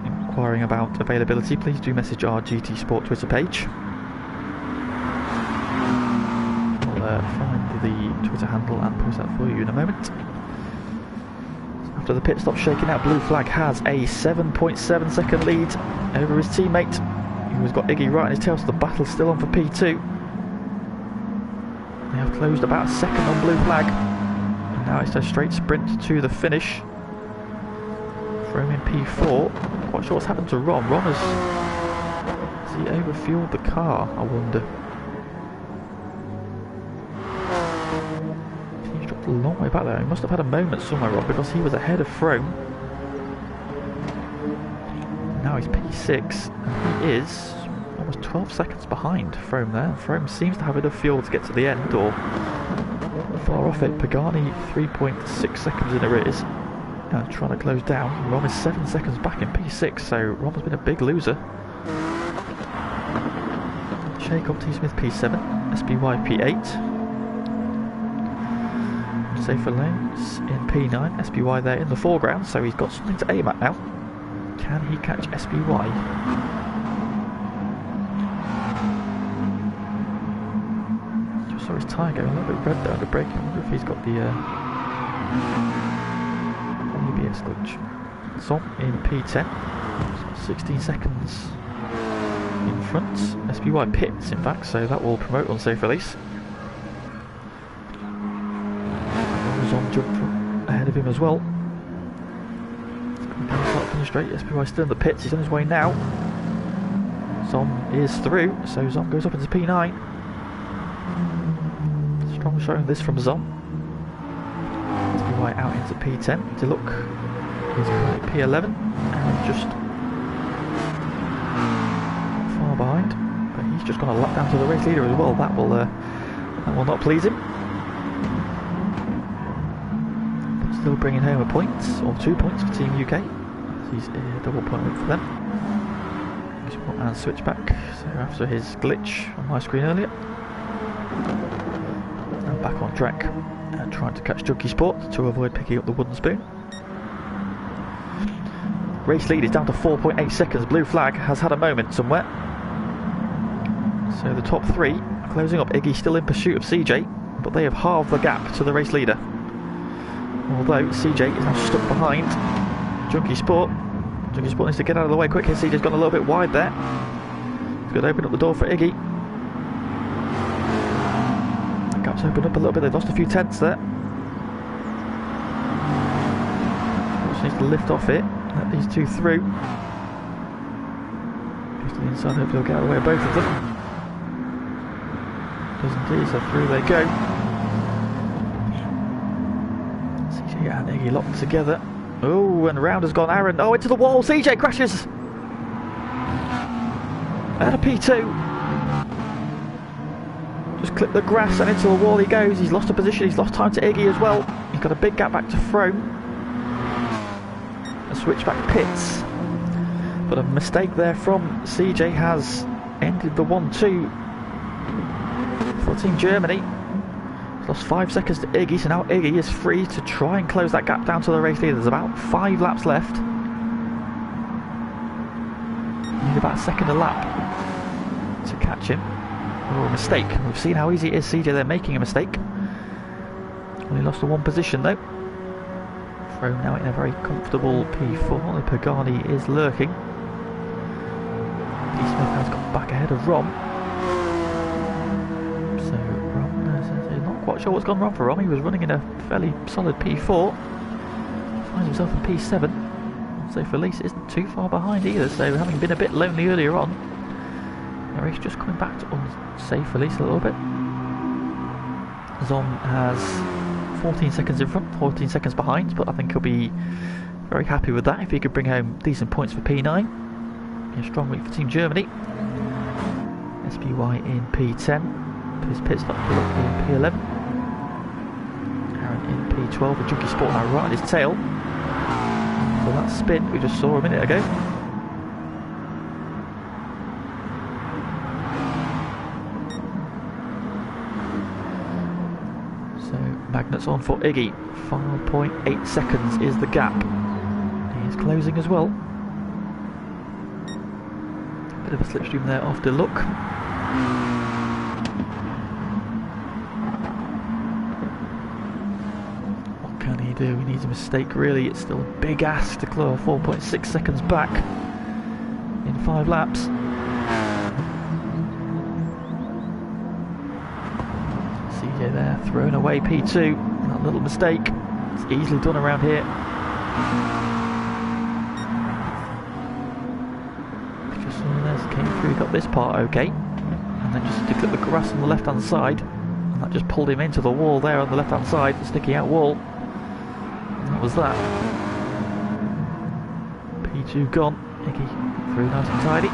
inquiring about availability, please do message our GT Sport Twitter page. I'll find the Twitter handle and post that for you in a moment. After the pit stop shaking out, blue flag has a 7.7 second lead over his teammate, who's got Iggy right on his tail, so the battle's still on for P2. They have closed about a second on blue flag, and now it's a straight sprint to the finish. Frome in P4. Not quite sure what's happened to Rom. Rom has he overfueled the car, I wonder. He's dropped a long way back there. He must have had a moment somewhere, Rom, because he was ahead of Frome. Now he's P6, and he is almost 12 seconds behind Frome there. Frome seems to have enough fuel to get to the end, or far off it. Pagani 3.6 seconds in arrears. Trying to close down. Rom is 7 seconds back in P6, so Rom has been a big loser. Jacob T. Smith P7, SBY P8. Safer lanes in P9, SBY there in the foreground, so he's got something to aim at now. Can he catch SBY? Just saw his tyre going a little bit red there under braking. I wonder if he's got the ABS glitch. Zom in P10, 16 seconds in front. SBY pits, in fact, so that will promote unsafe release. Zom jumped ahead of him as well. Start finish straight. SBY still in the pits. He's on his way now. Zom is through, so Zom goes up into P9. Strong showing this from Zom. SBY out into P10 to look. He's currently P11 and just far behind, but he's just gone a lap down to the race leader as well. That will not please him. But still bringing home a point or 2 points for Team UK. He's a double point win for them. And switch back. So after his glitch on my screen earlier, and back on track. And trying to catch Junkie Sport to avoid picking up the wooden spoon. Race lead is down to 4.8 seconds. Blue flag has had a moment somewhere. So the top 3 are closing up. Iggy still in pursuit of CJ, but they have halved the gap to the race leader. Although CJ is now stuck behind Junkie Sport. Junkie Sport needs to get out of the way quickly. CJ's gone a little bit wide there. He's going to open up the door for Iggy. Gap's opened up a little bit. They've lost a few tenths there. Just needs to lift off it. Let these two through. Goes to the inside. Hopefully he'll get out of the way of both of them. Does indeed. So through they go. CJ and Iggy locked together. Oh, and round has gone Aaron. Oh, into the wall. CJ crashes. Out of P2. Just clip the grass and into the wall he goes. He's lost a position. He's lost time to Iggy as well. He's got a big gap back to Frome. A switchback pits. But a mistake there from CJ has ended the 1-2 for Team Germany. He's lost 5 seconds to Iggy, so now Iggy is free to try and close that gap down to the race leader. There's about 5 laps left. Need about a second a lap to catch him. Or a mistake. We've seen how easy it is CJ there making a mistake. Only lost the 1 position though. Froome now in a very comfortable P4. The Pagani is lurking. D. Smith has got back ahead of Rom. So Rom is not quite sure what's gone wrong for Rom. He was running in a fairly solid P4. Finds himself in P7. So Felice isn't too far behind either, so having been a bit lonely earlier on, the race just coming back to unsafe Felice a little bit. Zom has 14 seconds in front, 14 seconds behind, but I think he'll be very happy with that if he could bring home decent points for P9. A strong week for Team Germany. SPY in P10, his pit stop in P11. Aaron in P12, a Junkie Sport now right on his tail. So that spin we just saw a minute ago. So Magnets on for Iggy. 5.8 seconds is the gap. He is closing as well. Bit of a slipstream there after look. What can he do? He needs a mistake really. It's still a big ask to claw 4.6 seconds back in 5 laps. CJ there throwing away P2. That little mistake. It's easily done around here. Came through, got this part okay, and then just stick at the grass on the left hand side, and that just pulled him into the wall there on the left hand side, the sticky out wall. And that was that. P2 gone. Iggy through nice and tidy.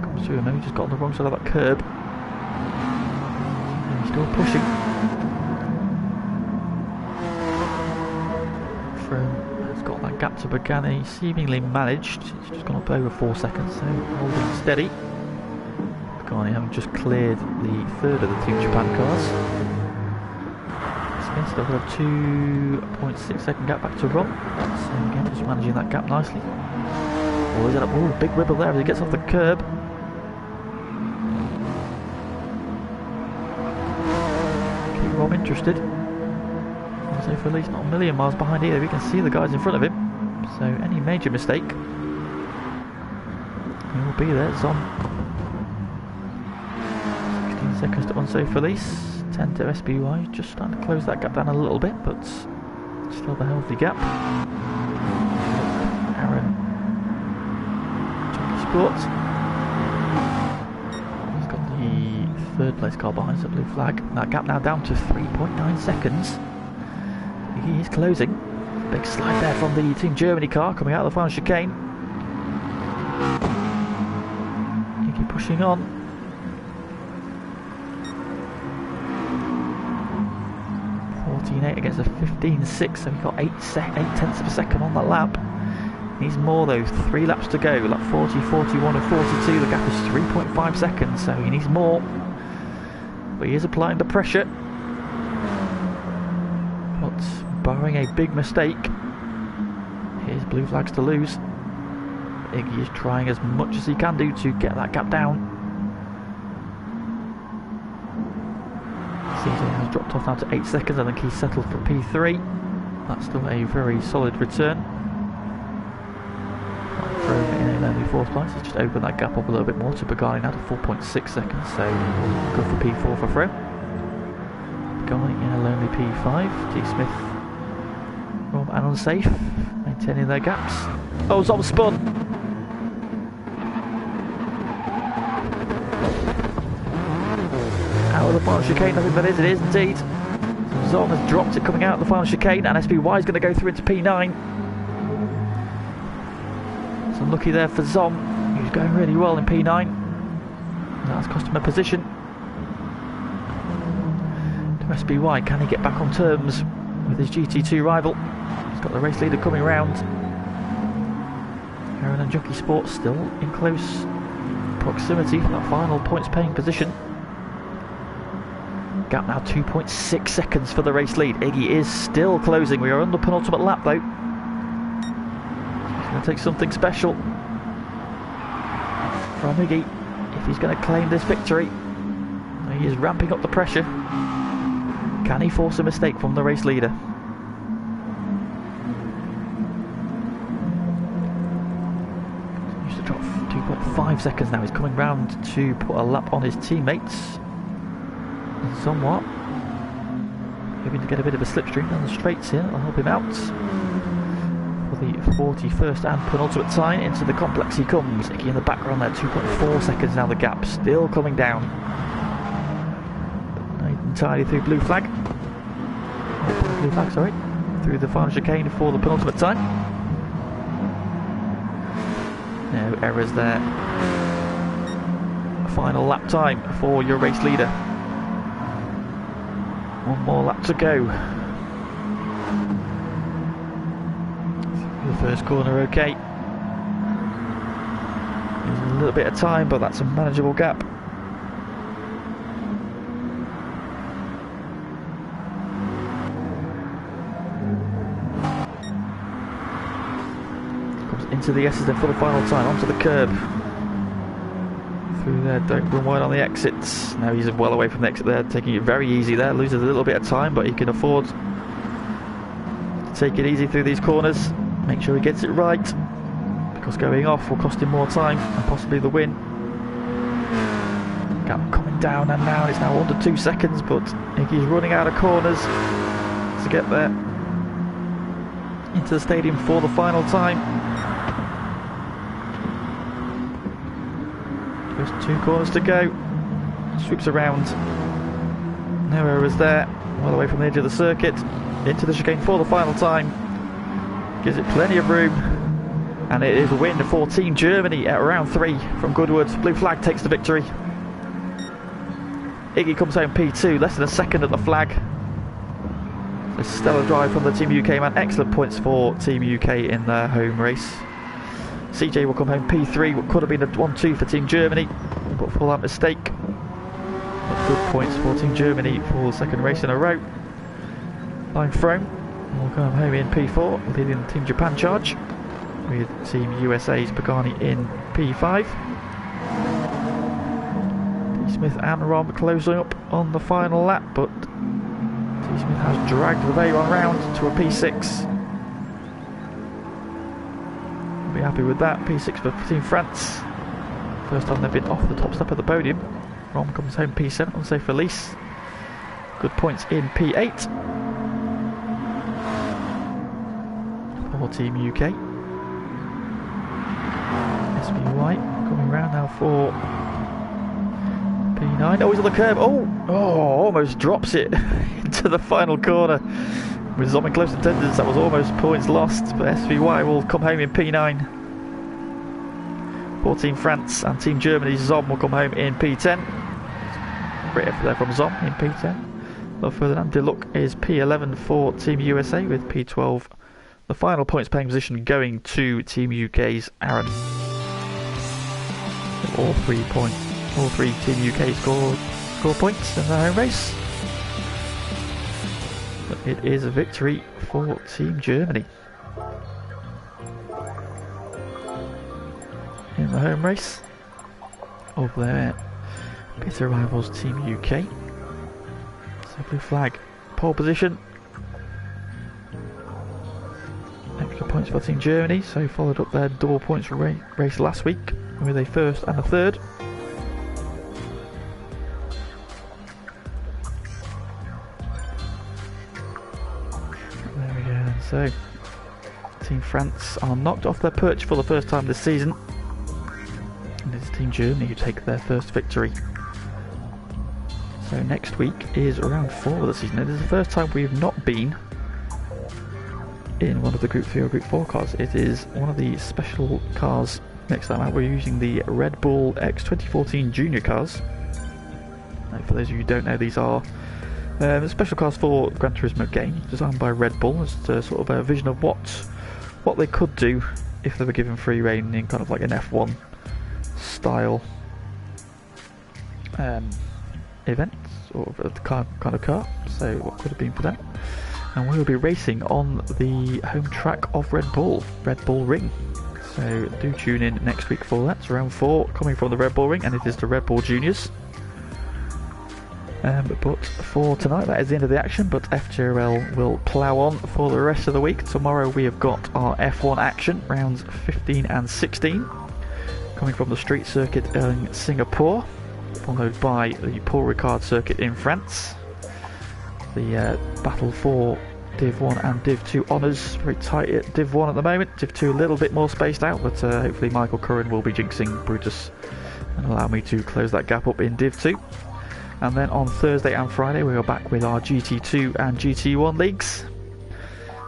Comes through, and he just got on the wrong side of that curb. And he's still pushing. Got that gap to Pagani, seemingly managed. It's just gone up over 4 seconds, so holding steady. Pagani having just cleared the third of the Team Japan cars. Smith still got a 2.6 second gap back to Ron. So again, just managing that gap nicely. Oh, he's got a big ripple there as he gets off the curb. Keep Rob interested. So Felice not a million miles behind either. We can see the guys in front of him. So any major mistake, he will be there. Zom 16 seconds to unsafe Felice. 10 to SBY. Just starting to close that gap down a little bit, but still the healthy gap. Aaron Junkie Sport. He's got the third place car behind us, a blue flag. That gap now down to 3.9 seconds. He is closing. Big slide there from the Team Germany car coming out of the final chicane. Iggy pushing on. .48 against a 15.6, so he got 8 tenths of a second on that lap. Needs more though, 3 laps to go. Lap 40, 41 and 42, the gap is 3.5 seconds, so he needs more. But he is applying the pressure. But barring a big mistake, here's blue flags to lose. Iggy is trying as much as he can do to get that gap down. CJ has dropped off now to 8 seconds. I think he's settled for P3. That's still a very solid return. Froome in a lonely 4th place. He's just opened that gap up a little bit more to Pagani now to 4.6 seconds. So good for P4 for Froome. Pagani in a lonely P5. D. Smith, Rob and unsafe, maintaining their gaps. Oh, Zom spun! Out of the final chicane, I think that is, it is indeed. Zom has dropped it coming out of the final chicane, and SPY is going to go through into P9. It's unlucky there for Zom, who's going really well in P9. That's cost him a position. SBY, can he get back on terms with his GT2 rival? He's got the race leader coming round. Aaron and Junkie Sport still in close proximity for that final points paying position. Gap now 2.6 seconds for the race lead. Iggy is still closing. We are on the penultimate lap though. He's going to take something special from Iggy if he's going to claim this victory. He is ramping up the pressure. Can he force a mistake from the race leader? dropped 2.5 seconds now. He's coming round to put a lap on his teammates. Somewhat. Hoping to get a bit of a slipstream down the straights here. That'll help him out. For the 41st and penultimate time, into the complex he comes. Icky in the background there, 2.4 seconds now. The gap still coming down. Not entirely through blue flag. Blue flag, sorry. Through the final chicane for the penultimate time. No errors there. Final lap time for your race leader. One more lap to go. The first corner okay. There's a little bit of time, but that's a manageable gap. Comes into the S's then for the final time, onto the curb. Through there, don't run wide on the exits. Now he's well away from the exit there, taking it very easy there. Loses a little bit of time, but he can afford to take it easy through these corners. Make sure he gets it right, because going off will cost him more time and possibly the win. Gap coming down and now it's now under 2 seconds, but Iggy's running out of corners to get there into the stadium for the final time. Just 2 corners to go. Sweeps around. No errors there. Well away from the edge of the circuit. Into the chicane for the final time. Gives it plenty of room. And it is a win for Team Germany at round 3 from Goodwood. Blue flag takes the victory. Iggy comes home P2, less than a second at the flag. A stellar drive from the Team UK man. Excellent points for Team UK in their home race. CJ will come home P3, what could have been a 1-2 for Team Germany, but for that mistake. But good points for Team Germany for the second race in a row. Line Frome will come home in P4, leading the Team Japan charge, with Team USA's Pagani in P5. D. Smith and Rom closing up on the final lap, but D. Smith has dragged the Veyron round to a P6. Be happy with that. P6 for Team France. First time they've been off the top step of the podium. Rom comes home P7 on safe release. Good points in P8 for Team UK. SVY coming round now for P9. Oh, he's on the curb. Oh, almost drops it into the final corner. With Zom in close attendance, that was almost points lost, but SVY will come home in P9. For Team France and Team Germany, Zom will come home in P10. Great effort there from Zom in P10. No further than De Luc is P11 for Team USA with P12. The final points paying position going to Team UK's Aaron. All 3 Team UK score points in their home race. It is a victory for Team Germany in the home race of their bitter rivals Team UK. So blue flag, pole position. Extra points for Team Germany, so followed up their double points race last week with a first and a third. So, Team France are knocked off their perch for the first time this season. And it's Team Germany who take their first victory. So next week is round 4 of the season. It is the first time we've not been in one of the Group 3 or Group 4 cars. It is one of the special cars next time out. We're using the Red Bull X 2014 Junior cars. Now, for those of you who don't know, these are special cars for Gran Turismo game, designed by Red Bull as to sort of a vision of what they could do if they were given free rein in kind of like an F1 style event or kind of car. So what could have been for them? And we will be racing on the home track of Red Bull Ring. So do tune in next week for that. It's round 4 coming from the Red Bull Ring, and it is the Red Bull Juniors. But for tonight, that is the end of the action, but FTRL will plough on for the rest of the week. Tomorrow we have got our F1 action, rounds 15 and 16. coming from the street circuit in Singapore, followed by the Paul Ricard circuit in France. The battle for Div 1 and Div 2 honours, very tight at Div 1 at the moment. Div 2 a little bit more spaced out, but hopefully Michael Curran will be jinxing Brutus and allow me to close that gap up in Div 2. And then on Thursday and Friday we are back with our GT2 and GT1 leagues.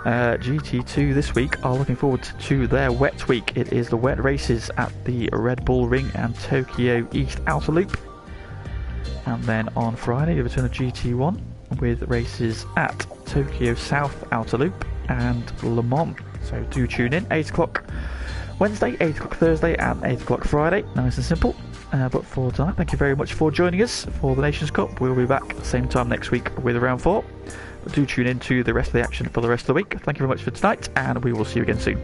GT2 this week are looking forward to their wet week. It is the wet races at the Red Bull Ring and Tokyo East Outer Loop. And then on Friday the return of GT1 with races at Tokyo South Outer Loop and Le Mans. So do tune in, 8 o'clock Wednesday, 8 o'clock Thursday and 8 o'clock Friday. Nice and simple. But for tonight, thank you very much for joining us for the Nations Cup. We'll be back same time next week with round 4. But do tune in to the rest of the action for the rest of the week. Thank you very much for tonight, and we will see you again soon.